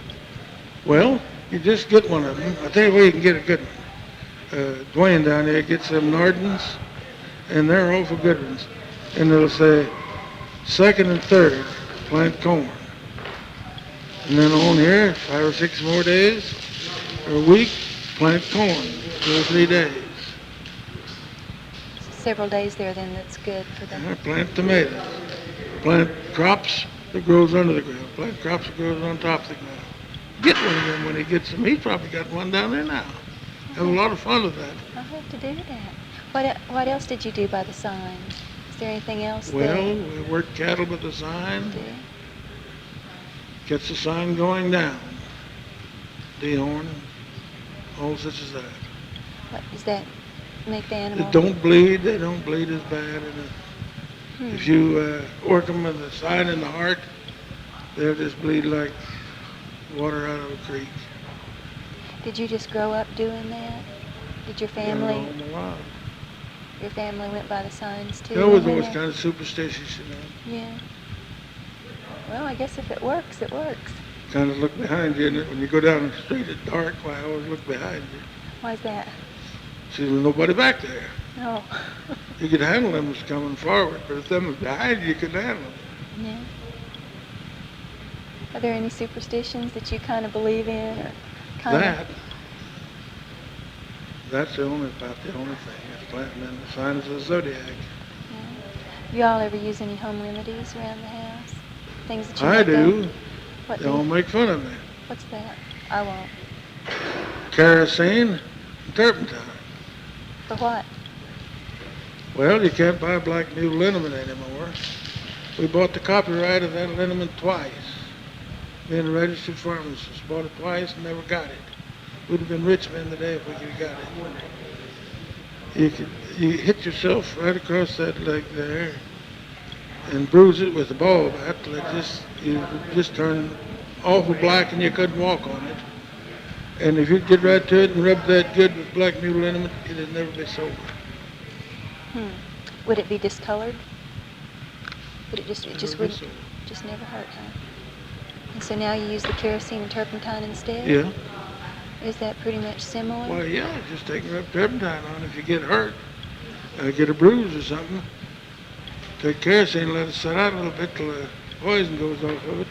Well, you just get one of them. I'll tell you where you can get a good one. Dwayne down there gets them Nardens, and they're awful good ones. And it'll say, 2nd and 3rd, plant corn. And then on here, 5 or 6 more days, or a week, plant corn, 2 or 3 days. Several days there then that's good for them. Plant tomatoes. Plant crops that grows under the ground. Plant crops that grows on top of the ground. Get one of them when he gets them. He's probably got one down there now. Have a lot of fun with that. I'll have to do that. What else did you do by the sign? Is there anything else Well, there? we work cattle with the sign. Do? Gets the sign going down. Dehorn, all such as that. What does that make the They animal? don't bleed. They don't bleed as bad. Hmm. If you work them with the sign in the heart, they'll just bleed like water out of a creek. Did you just grow up doing that? Did your Done family? all my life. Your family went by the signs too? They was when always they- kind of superstitious, you know. Yeah. Well, I guess if it works, it works. Kind of look behind you, and when you go down the street at dark, why I always look behind you. Why's that? See, there's nobody back there. No. You could handle them as coming forward, but if them was behind you, you couldn't handle them. Yeah. Are there any superstitions that you kind of believe in, or kind of? That's the only thing. It's planting in the signs of the zodiac. You all ever use any home remedies around the house? Things that you I make do. up? What They do all you, make fun of me. what's that? I won't. Kerosene and turpentine. For what? Well, you can't buy black mule liniment anymore. We bought the copyright of that liniment twice. Me and the registered pharmacist bought it twice and never got it. We'd have been rich men today if we could have got it. You hit yourself right across that leg there and bruise it with a ball bat till you just turn awful black and you couldn't walk on it. And if you'd get right to it and rub that good with black mule liniment, it'd never be sober. Would it be discolored? Would it just Never be wouldn't, sober. just never hurt, huh? And so now you use the kerosene and turpentine instead? Yeah. Is that pretty much similar? Well, yeah, just take and rub turpentine on if you get hurt, get a bruise or something. Take kerosene, let it set out a little bit till the poison goes off of it,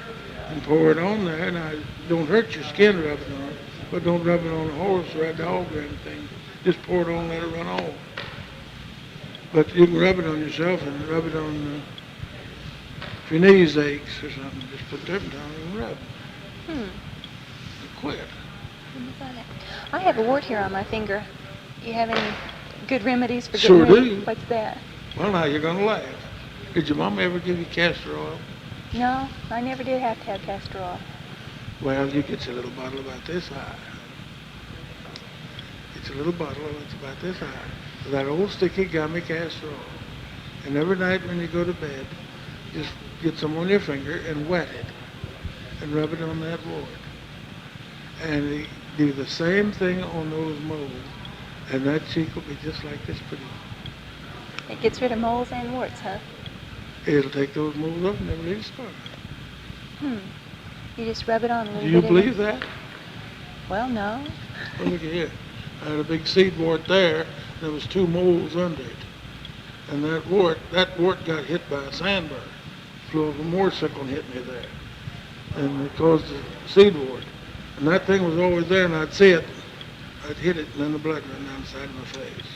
and pour it on there. Now, don't hurt your skin rubbing on it, but don't rub it on a horse or a dog or anything. Just pour it on, let it run off. But you can rub it on yourself and rub it on if your knees aches or something. Just put turpentine on and rub. And quit. I have a wart here on my finger. You have any good remedies for Sure getting rid do. of? What's that? Well, now you're gonna laugh. Did your mama ever give you castor oil? No, I never did have to have castor oil. Well, you get your little bottle about this high. It's a little bottle that's about this high. With that old sticky gummy castor oil. And every night when you go to bed, just get some on your finger and wet it. And rub it on that wart. And do the same thing on those moles. And that cheek will be just like this pretty. It gets rid of moles and warts, huh? It'll take those moles off and never leave a scar. You just rub it on a little Do you bit. believe that? Well, no. Well, look at here. I had a big seed wart there. There was 2 moles under it. And that wart got hit by a sandburr. Flew over a motorcycle and hit me there. And it caused a seed wart. And that thing was always there, and I'd see it. I'd hit it, and then the blood ran down the side of my face.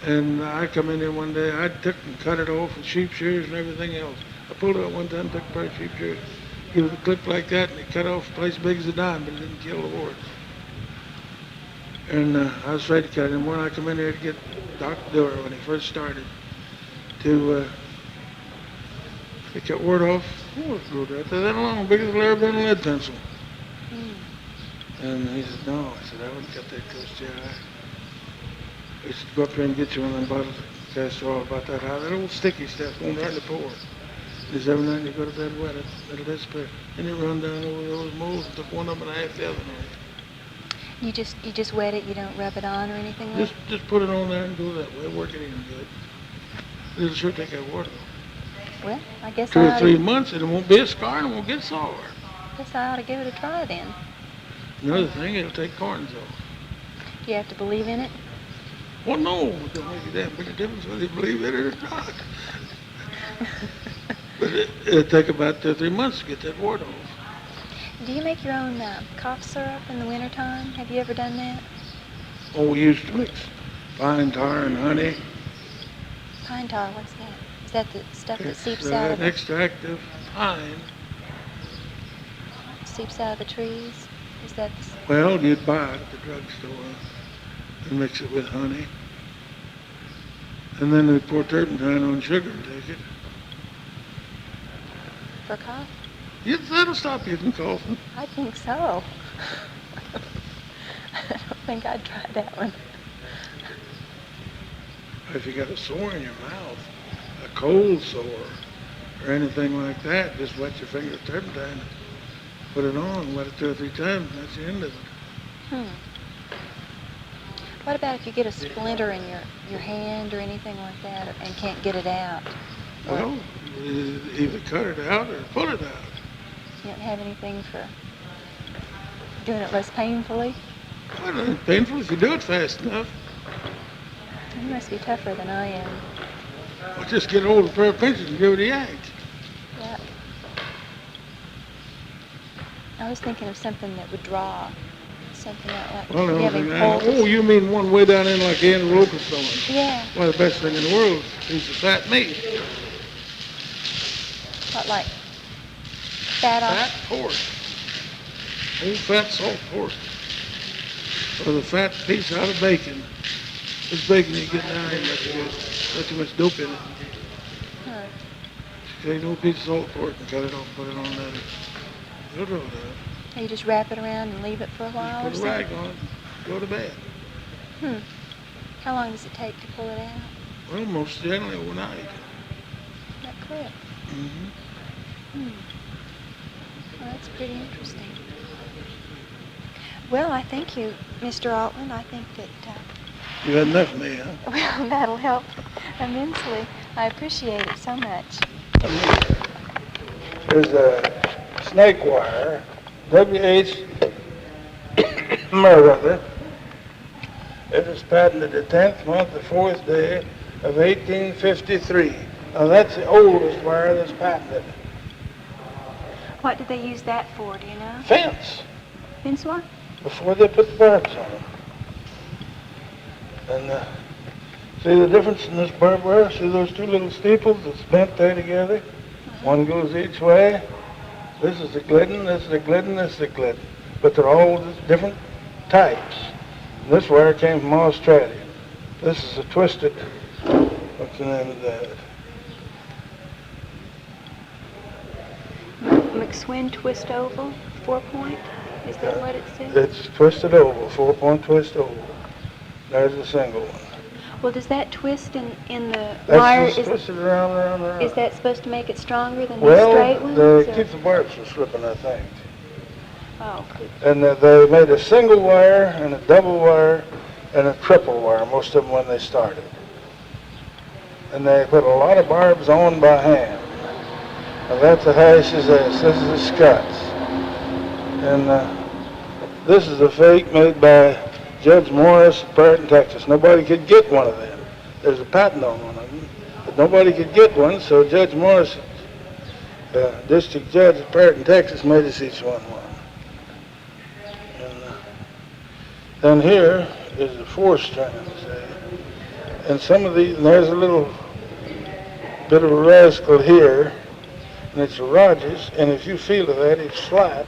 And I come in there one day, I took and cut it off with sheep shears and everything else. I pulled it out one time, took a pair of sheep shears, give it a clip like that, and it cut off a place big as a dime, but it didn't kill the warts. And I was afraid to cut it. And when I come in there to get Dr. Dewar, when he first started, to take that wart off, oh, it grew right there that long, big as a ever been a lead pencil. And he said, no. I said, I wouldn't cut that close to your eye. He said, go up there and get you one of them bottles of castor oil about that high. That old sticky stuff going right in the pores. He said, every night you go to bed wet it, it'll disappear. And it run down over those moles and took one of them and half the other night. You just wet it. You don't rub it on or anything like. Just put it on there and go that way. Work it in good. It'll sure take that water off. Well, I guess 2 I or ought 3 to, months, and it won't be a scar and it won't get sore. guess I ought to give it a try then. Another thing, it'll take corns off. Do you have to believe in it? Well, no, it don't make a damn big difference whether you believe it or not. But it'll take about 2 or 3 months to get that wart off. Do you make your own cough syrup in the wintertime? Have you ever done that? Oh, we used to mix pine tar and honey. Pine tar, what's that? Is that the stuff that It's seeps out of an extract of pine. the trees? Is that the, Well, you'd buy it at the drugstore and mix it with honey. And then they'd pour turpentine on sugar and take it. for cough? Yes, that'll stop you from coughing. I think so. I don't think I'd try that one. If you got a sore in your mouth, a cold sore, or anything like that, just wet your finger with turpentine, put it on, wet it 2 or 3 times, and that's the end of it. What about if you get a splinter in your hand or anything like that and can't get it out? Or Well, either cut it out or pull it out. you don't have anything for doing it less painfully? Well, it ain't painful if you do it fast enough. You must be tougher than I am. Well, just get hold of a pair of pincers and give it a yank. Yeah. I was thinking of something that would draw. Something like Well, the you only having thing cold. oh, you mean one way down in like the end of the locust on. Yeah. Well, the best thing in the world is a piece of fat meat. What, like fat off? Fat pork. Old fat salt pork. Or the fat piece out of bacon. This bacon you get now ain't much good. Got too much dope in it. Huh. Take a little piece of salt pork and cut it off, put it on that. It'll roll out. You just wrap it around and leave it for a while or Put a something? rag on it, go to bed. How long does it take to pull it out? Well, most generally overnight. That quick. Mm-hmm. Well, that's pretty interesting. Well, I thank you, Mr. Altland. I think that, You had enough of me, huh? well, that'll help immensely. I appreciate it so much. There's a snake wire, W.H. Meriwether. It was patented the 10th month, the 4th day of 1853. Now that's the oldest wire that's patented. What did they use that for, do you know? Fence, Fence wire? before they put the barbs on it. And see the difference in this barbed wire? See those two little steeples that's bent there together? One goes each way. This is the Glidden, this is the Glidden, this is the Glidden. But they're all different types. This wire came from Australia. This is a twisted, what's the name of that? McSwin twist oval, 4-point? Is that what it says? It's twisted oval, 4-point twist oval. There's a single one. Well, does that twist in the That's wire, just twisted around. is that supposed to make it stronger than the Well, straight ones? they or- keep the barbs from slipping, I think. Oh, good. And they made a single wire and a double wire and a triple wire, most of them when they started. And they put a lot of barbs on by hand. Now that's a Hash's S. This is a Scots. And this is a fake made by Judge Morris of Perryton, Texas. Nobody could get one of them. There's a patent on one of them, but nobody could get one, so Judge Morris, district judge of Perryton, Texas, made us each one. And then here is the 4-strand, see? And some of these, and there's a little bit of a rascal here, and it's a Rogers, and if you feel of that, it's flat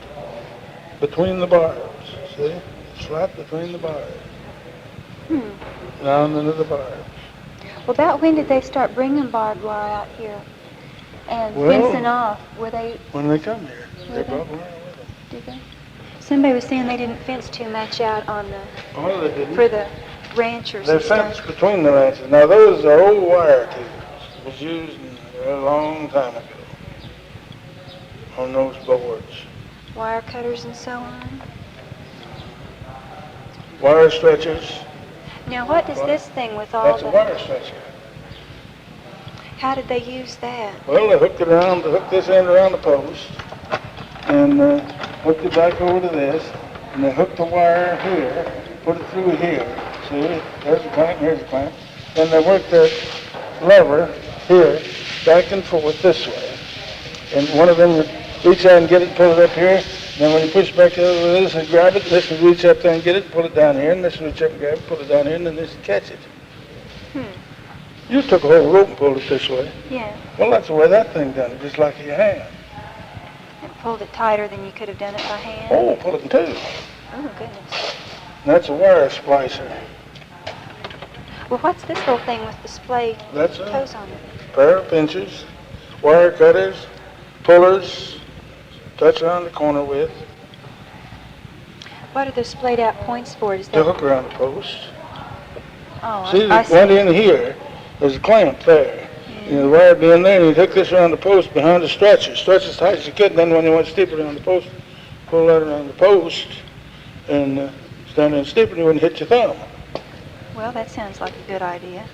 between the barbs, see? It's flat between the barbs. Down into the barbs. Well, about when did they start bringing barbed wire out here and Well, fencing off? Were they, When they come here, they Were brought wire with them. did they? Somebody was saying they didn't fence too much out on the, Oh, they didn't. for the ranchers They and fenced stuff. between the ranches. Now those are old wire tubes. It was used a long time ago on those boards. Wire cutters and so on. Wire stretchers. Now, what does this thing with all That's a the, wire stretcher. how did they use that? Well, they hooked this end around the post and hooked it back over to this, and they hooked the wire here, put it through here. See, there's a clamp, here's a clamp. Then they worked that lever here back and forth this way. And one of them would reach out and get it, pull it up here. Then when you push back the other way, this would grab it, this would reach up there and get it, pull it down here, and this would reach up and grab it, pull it down here, and then this would catch it. You took a whole rope and pulled it this way. Yeah, Well, that's the way that thing done it, just like your hand. it pulled it tighter than you could have done it by hand. Oh, pull it in two. Oh, goodness. And that's a wire splicer. Well, what's this little thing with the splay That's toes a on it? pair of pinchers, wire cutters, pullers, touch around the corner with, What are those splayed out points for? Is to that? hook around the post. Oh, See, I the one in here, there's a clamp there. You know, the wire would be in there, and you'd hook this around the post behind the stretcher. Stretch as tight as you could, and then when you want to steep it around the post, pull that around the post, and stand there and steep it, and you wouldn't hit your thumb. Well, that sounds like a good idea.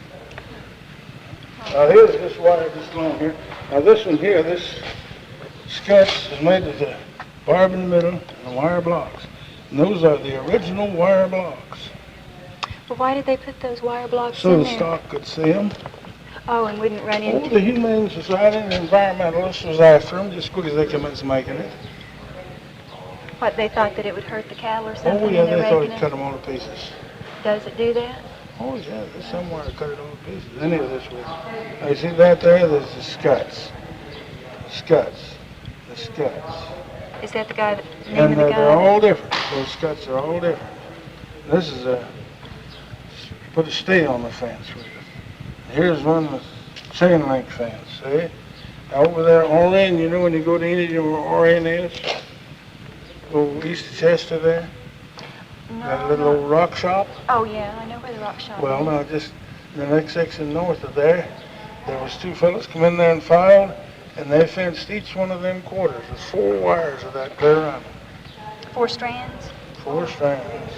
Now here's this wire just along here. Now this one here, this sketch is made with a barb in the middle and the wire blocks. And those are the original wire blocks. Well, why did they put those wire blocks So in the there? stock could see them. Oh, and wouldn't run Oh, into. the Humane Society and the environmentalists was after them just because they commenced making it. What, they thought that it would hurt the cattle or something? Oh yeah, and they're they thought making it'd cut them all to pieces. Does it do that? Oh yeah, there's some wire cut it all to pieces. Any of this would. Now you see that there? There's the Scots. Scots. The Scots. Is that the guy, the name And of the guy? they're all different. Those Scots are all different. This is a put a stay on the fence with. Here's one with chain link fence, see? Over there, Orion, you know when you go to Enid, you know where Orion is? Go east of Chester there? No, That little old rock shop? Oh, yeah, I know where the rock shop Well, is. now just the next section north of there was two fellas come in there and filed, and they fenced each one of them quarters with 4 wires of that clear around them. 4 strands? 4 strands.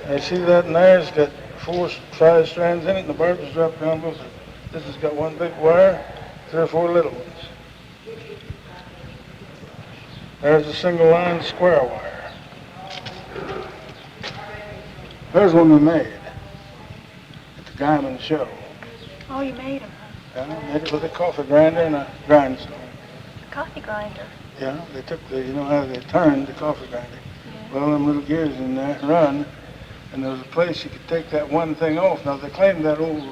And you see that in there? It's got 5 strands in it, and the barbs drop down both of them. This has got one big wire, 3 or 4 little ones. There's a single line square wire. There's one we made at the Diamond Show. Oh, you made them. I made it with a coffee grinder and a grindstone. A coffee grinder. Yeah, they took you know how they turned the coffee grinder. Yeah. Well, them little gears in there run, and there was a place you could take that one thing off. Now, they claimed that old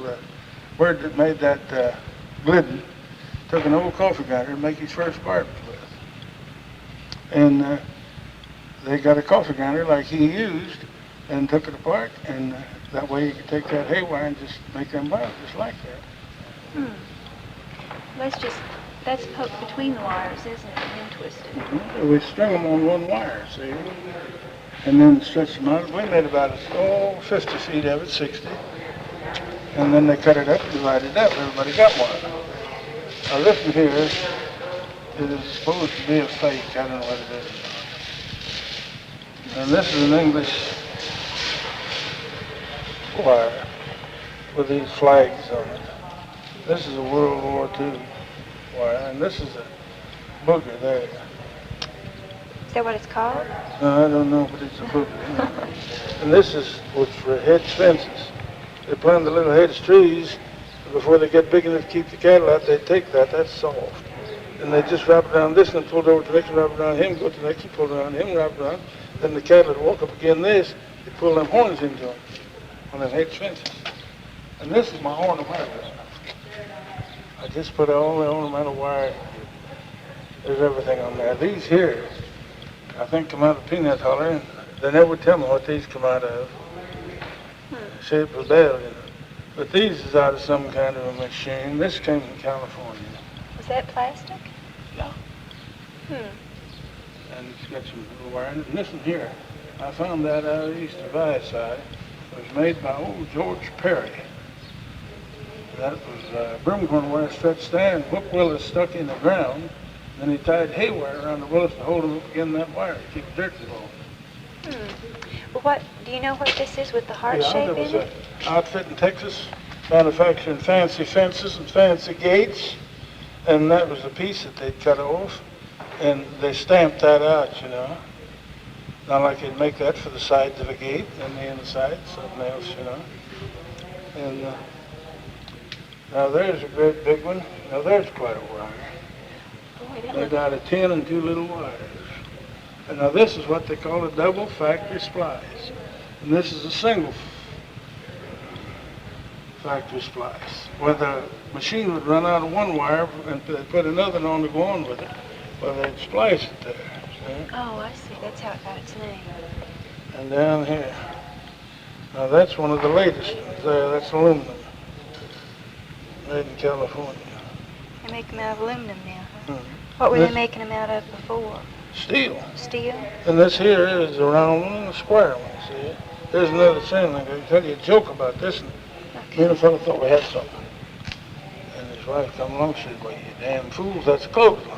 bird that made that Glidden took an old coffee grinder to make his first barbs with. And they got a coffee grinder like he used and took it apart, and that way you could take that haywire and just make them barbs just like that. That's poked between the wires, isn't it? And then twisted. We string them on one wire, see? And then stretch them out. We made about 50 feet of it, 60. And then they cut it up and divided it up. Everybody got one. Now this one here is supposed to be a fake. I don't know what it is. And this is an English wire with these flags on it. This is a World War II wire, and this is a booger there. Is that what it's called? No, I don't know, but it's a booger. And this is what's for hedge fences. They plant the little hedge trees, and before they get big enough to keep the cattle out, they take that. That's soft. And they just wrap it around this one, pull it over to the next one, wrap it around him, go to the next one, pull it around him, wrap it around. Then the cattle would walk up again this, they pull them horns into them on them hedge fences. And this is my ornamental. I just put all the ornamental wire. There's everything on there. These here, I think come out of peanut huller, and they never tell me what these come out of. Shape of bell, you know. But these is out of some kind of a machine. This came from California. Was that plastic? Yeah. Hmm. And it's got some little wire in it. And this one here, I found that out east of Viaside. It was made by old George Perry. That was broomhorn wire stretched there, and hook willows stuck in the ground. Then he tied hay wire around the willows to hold them up against that wire to keep the dirt from blowing. Well, do you know what this is with the heart shape There in was it? an outfit in Texas manufacturing fancy fences and fancy gates, and that was the piece that they'd cut off, and they stamped that out, you know. Not like they'd make that for the sides of a gate and the inside, something else, you know. And now there's a great big one. Now there's quite a wire. Boy, They got a 10 and 2 little wires. And now this is what they call a double factory splice. And this is a single factory splice, where the machine would run out of one wire and they'd put another on to go on with it, where they'd splice it there. See? Oh, I see. That's how it got its name. And down here. Now that's one of the latest ones there. That's aluminum. Made in California. They make them out of aluminum now, huh? Mhm. What were they This- making them out of before? Steel. Steel? And this here is a round one and a square one, see? There's another thing. I can tell you a joke about this one. Me and a fellow thought we had something. And his wife come along and said, well, you damn fools, that's a clothesline.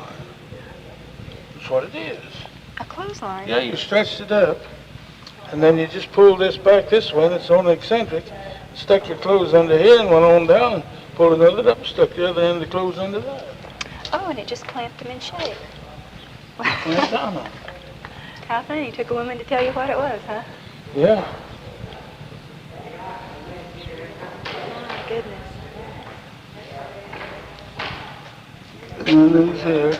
That's what it is. A clothesline? Yeah, you stretched it up, and then you just pull this back this way, and it's on eccentric, stuck your clothes under here and went on down, and pulled another up and stuck the other end of the clothes under that. Oh, and it just clamped them in shape. Went down on it. How funny. It took a woman to tell you what it was, huh? Yeah. Oh, my goodness. And then these here,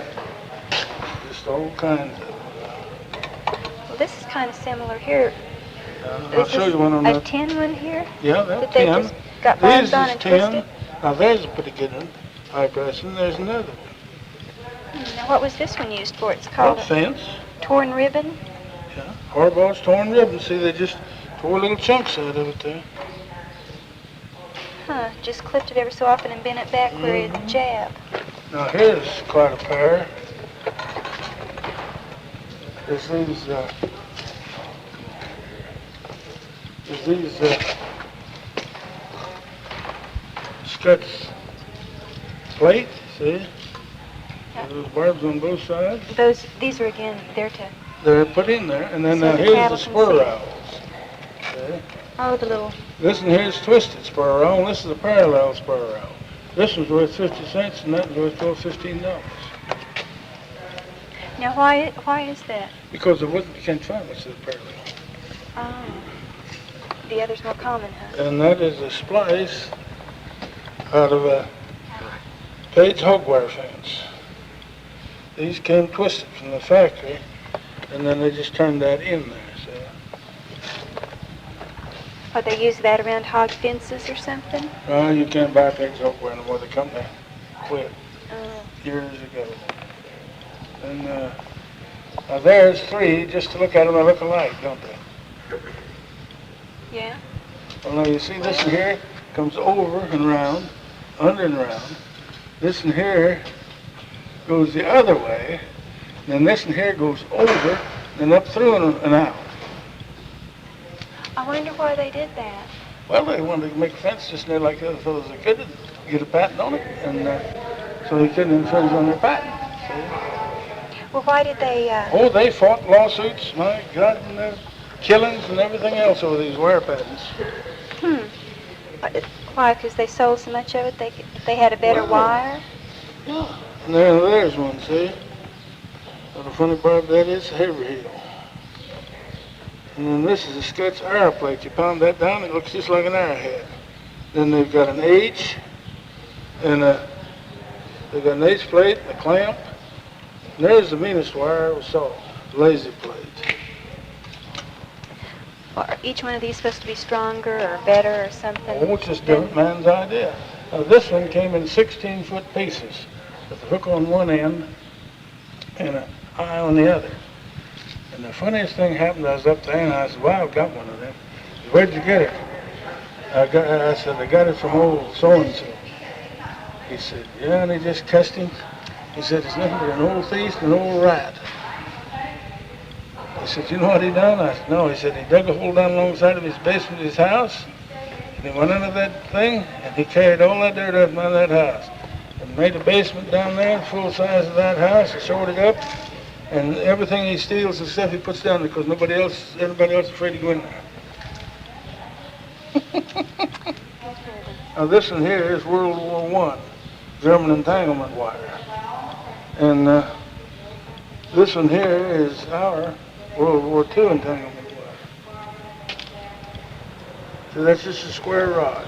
just all kinds of. Well, this is kind of similar here. I'll Is show this you one on a that. tin one here? Yeah, that's That they 10. just got This barbs is on and 10. twisted? Now there's a pretty good one. High price, and there's another one. Now, what was this one used for? It's A called a fence. torn ribbon? Yeah. Harbaugh's torn ribbon. See, they just tore little chunks out of it there. Huh, just clipped it every so often and bent it back where it'd jab. Now here's quite a pair. There's these Scotch plate, see? Those barbs on both sides. These are again, They're put in there, and then So now the here's cattle the can spur see. rowels. See? oh, the little, This one here's twisted spur rowel, and this is a parallel spur rowel. This one's worth 50 cents, and that one's worth $15. now why is that? Because you can't find much of the parallel. Oh, the other's more common, huh? And that is a splice out of a Page hog wire fence. These came twisted from the factory, and then they just turned that in there. So, Oh, they use that around hog fences or something? you can't buy Page hog wire anymore. The company quit Oh. years ago. And now there's three. Just to look at them, they look alike, don't they? Yeah? Well, now you see this one here comes over and around, under and around. This one here goes the other way. Then this one here goes over and up through and out. I wonder why they did that. Well, they wanted to make a fence just near like the other fellows they could, get a patent on it, and so they couldn't infringe on their patent. See? Well, why did they, Oh, they fought lawsuits, my God, and killings and everything else over these wire patents. Why? Because they sold so much of it, they had a better wire? Yeah. And there's one, see? What a funny barb that is, Haverhill. And then this is a Scotch arrow plate. You pound that down, it looks just like an arrowhead. Then they've got an H, and they've got an H plate, a clamp. And there's the meanest wire I ever saw, lazy plate. Are each one of these supposed to be stronger or better or something? Oh, it's just different man's idea. Now this one came in 16-foot pieces, with a hook on one end and an eye on the other. And the funniest thing happened, I was up there and I said, well, I've got one of them. He said, where'd you get it? I said, I got it from old so-and-so. He said, yeah, and he just cussed him. He said, it's nothing but an old thief and an old rat. He said, you know what he done? I said, no. He said, he dug a hole down alongside of his basement of his house, and he went under that thing, and he carried all that dirt up out of that house, and made a basement down there, full size of that house, and shored it up, and everything he steals and stuff he puts down there, because everybody else is afraid to go in there. Now this one here is World War I, German entanglement wire. And this one here is our World War II entanglement wire. So that's just a square rod.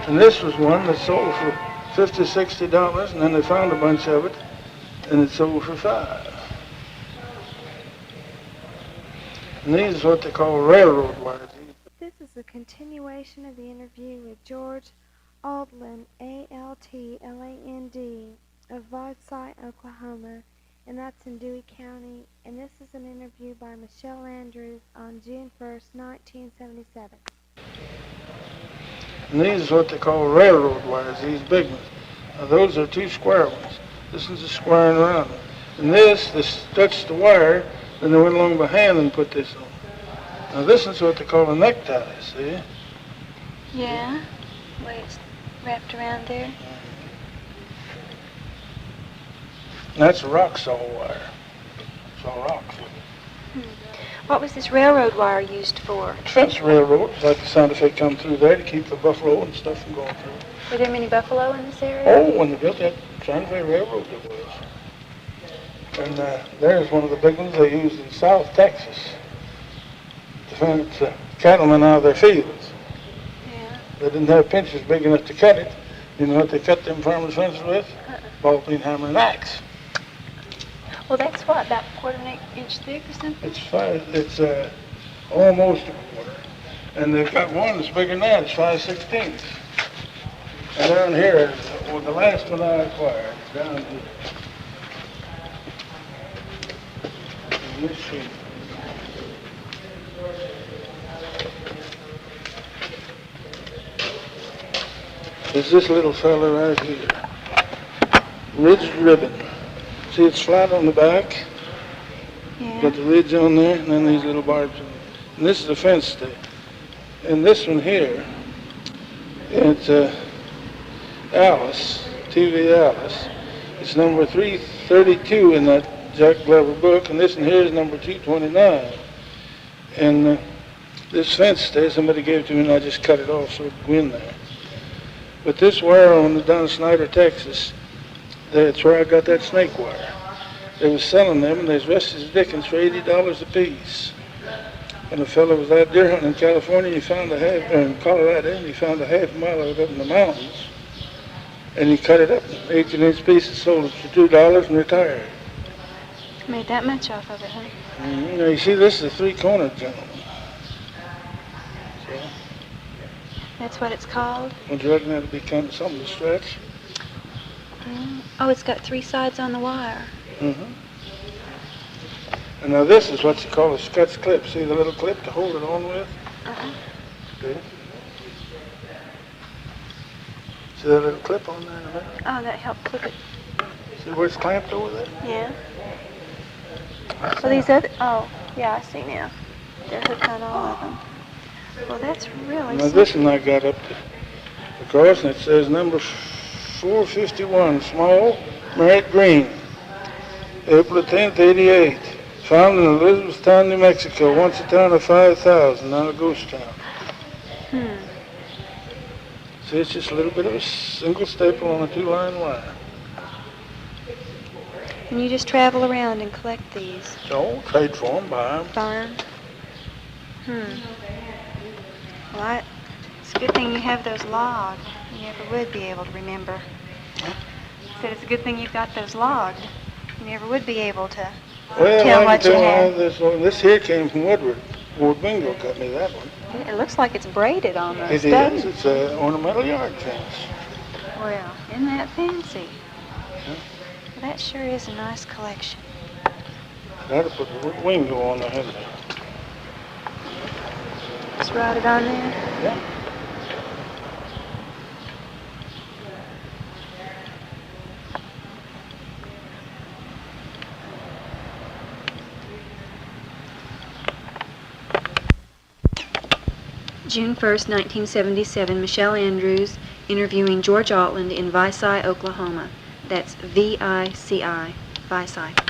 And this was one that sold for $50, $60, and then they found a bunch of it, and it sold for $5. And these are what they call railroad wires. This is a continuation of the interview with George Altland, Altland, of Whiteside, Oklahoma, and that's in Dewey County, and this is an interview by Michelle Andrews on June 1st, 1977. And these are what they call railroad wires, these big ones. Now those are two square ones. This one's a square and round one. And this touched the wire, then they went along behind and put this on. Now this is what they call a necktie, see? Yeah, the way it's wrapped around there. And that's a rock saw wire. Saw rocks. What was this railroad wire used for? Fence railroad, like the sound effect come through there to keep the buffalo and stuff from going through. Were there many buffalo in this area? Oh, when they built that Santa Fe Railroad, there was. And there's one of the big ones they used in South Texas to fence cattlemen out of their fields. Yeah. They didn't have pinchers big enough to cut it. You know what they cut them farmers' fences with? Ball peen hammer and axe. Well, that's what, about a quarter of an inch thick or something? It's almost a quarter. And they've got one that's bigger than that. It's 5/16. And down here, well, the last one I acquired, down here. In this sheet. is this little fella right here. Ridged ribbon. See, it's flat on the back. Yeah. Got the ridge on there, and then these little barbs. And this is a fence stay. And this one here, it's Alice, TV Alice. It's number 332 in that Jack Glover book, and this one here is number 229. And this fence stay, somebody gave it to me, and I just cut it off so it would go in there. But this wire on the down in Snyder, Texas, that's where I got that snake wire. They was selling them, and they was rested as dickens for $80 a piece. And a fellow was out deer hunting in California, he found in Colorado, and he found a half mile of it up in the mountains. And he cut it up in 18-inch pieces, sold it for $2 and retired. Made that much off of it, huh? Mm-hmm. Now you see, this is a three-cornered gentleman. So, That's what it's called? would you reckon that'd be kind of something to stretch? Oh, it's got 3 sides on the wire. Mm-hmm. And now this is what you call a Scotch clip. See the little clip to hold it on with? Uh-huh. See? See that little clip on there in a minute? Oh, that helped clip it. See where it's clamped over there? Yeah. Well, these other, oh, yeah, I see now. They're hooked on all of them. Well, that's really Now this one I got up to across, and it says number 451, small, Merritt Green, April 10th, 88. Found in Elizabethtown, New Mexico, once a town of 5,000, now a ghost town. See, it's just a little bit of a single staple on a 2-line wire. And you just travel around and collect these. So, trade for them, buy them. Fine. Well, it's a good thing you have those logged. You never would be able to remember. I said it's a good thing you've got those logged. You never would be able to Well, tell I what can you tell had. how this here came from Woodward. Ward Bingo cut me that one. It looks like it's braided almost, It doesn't is. it? It's an ornamental yard fence. Well, isn't that fancy? Yeah. Well, that sure is a nice collection. That'll put the wingo on the head. Just write it on there. Yeah. June 1st, 1977, Michelle Andrews interviewing George Altland in Vici, Oklahoma. That's V-I-C-I, Vici.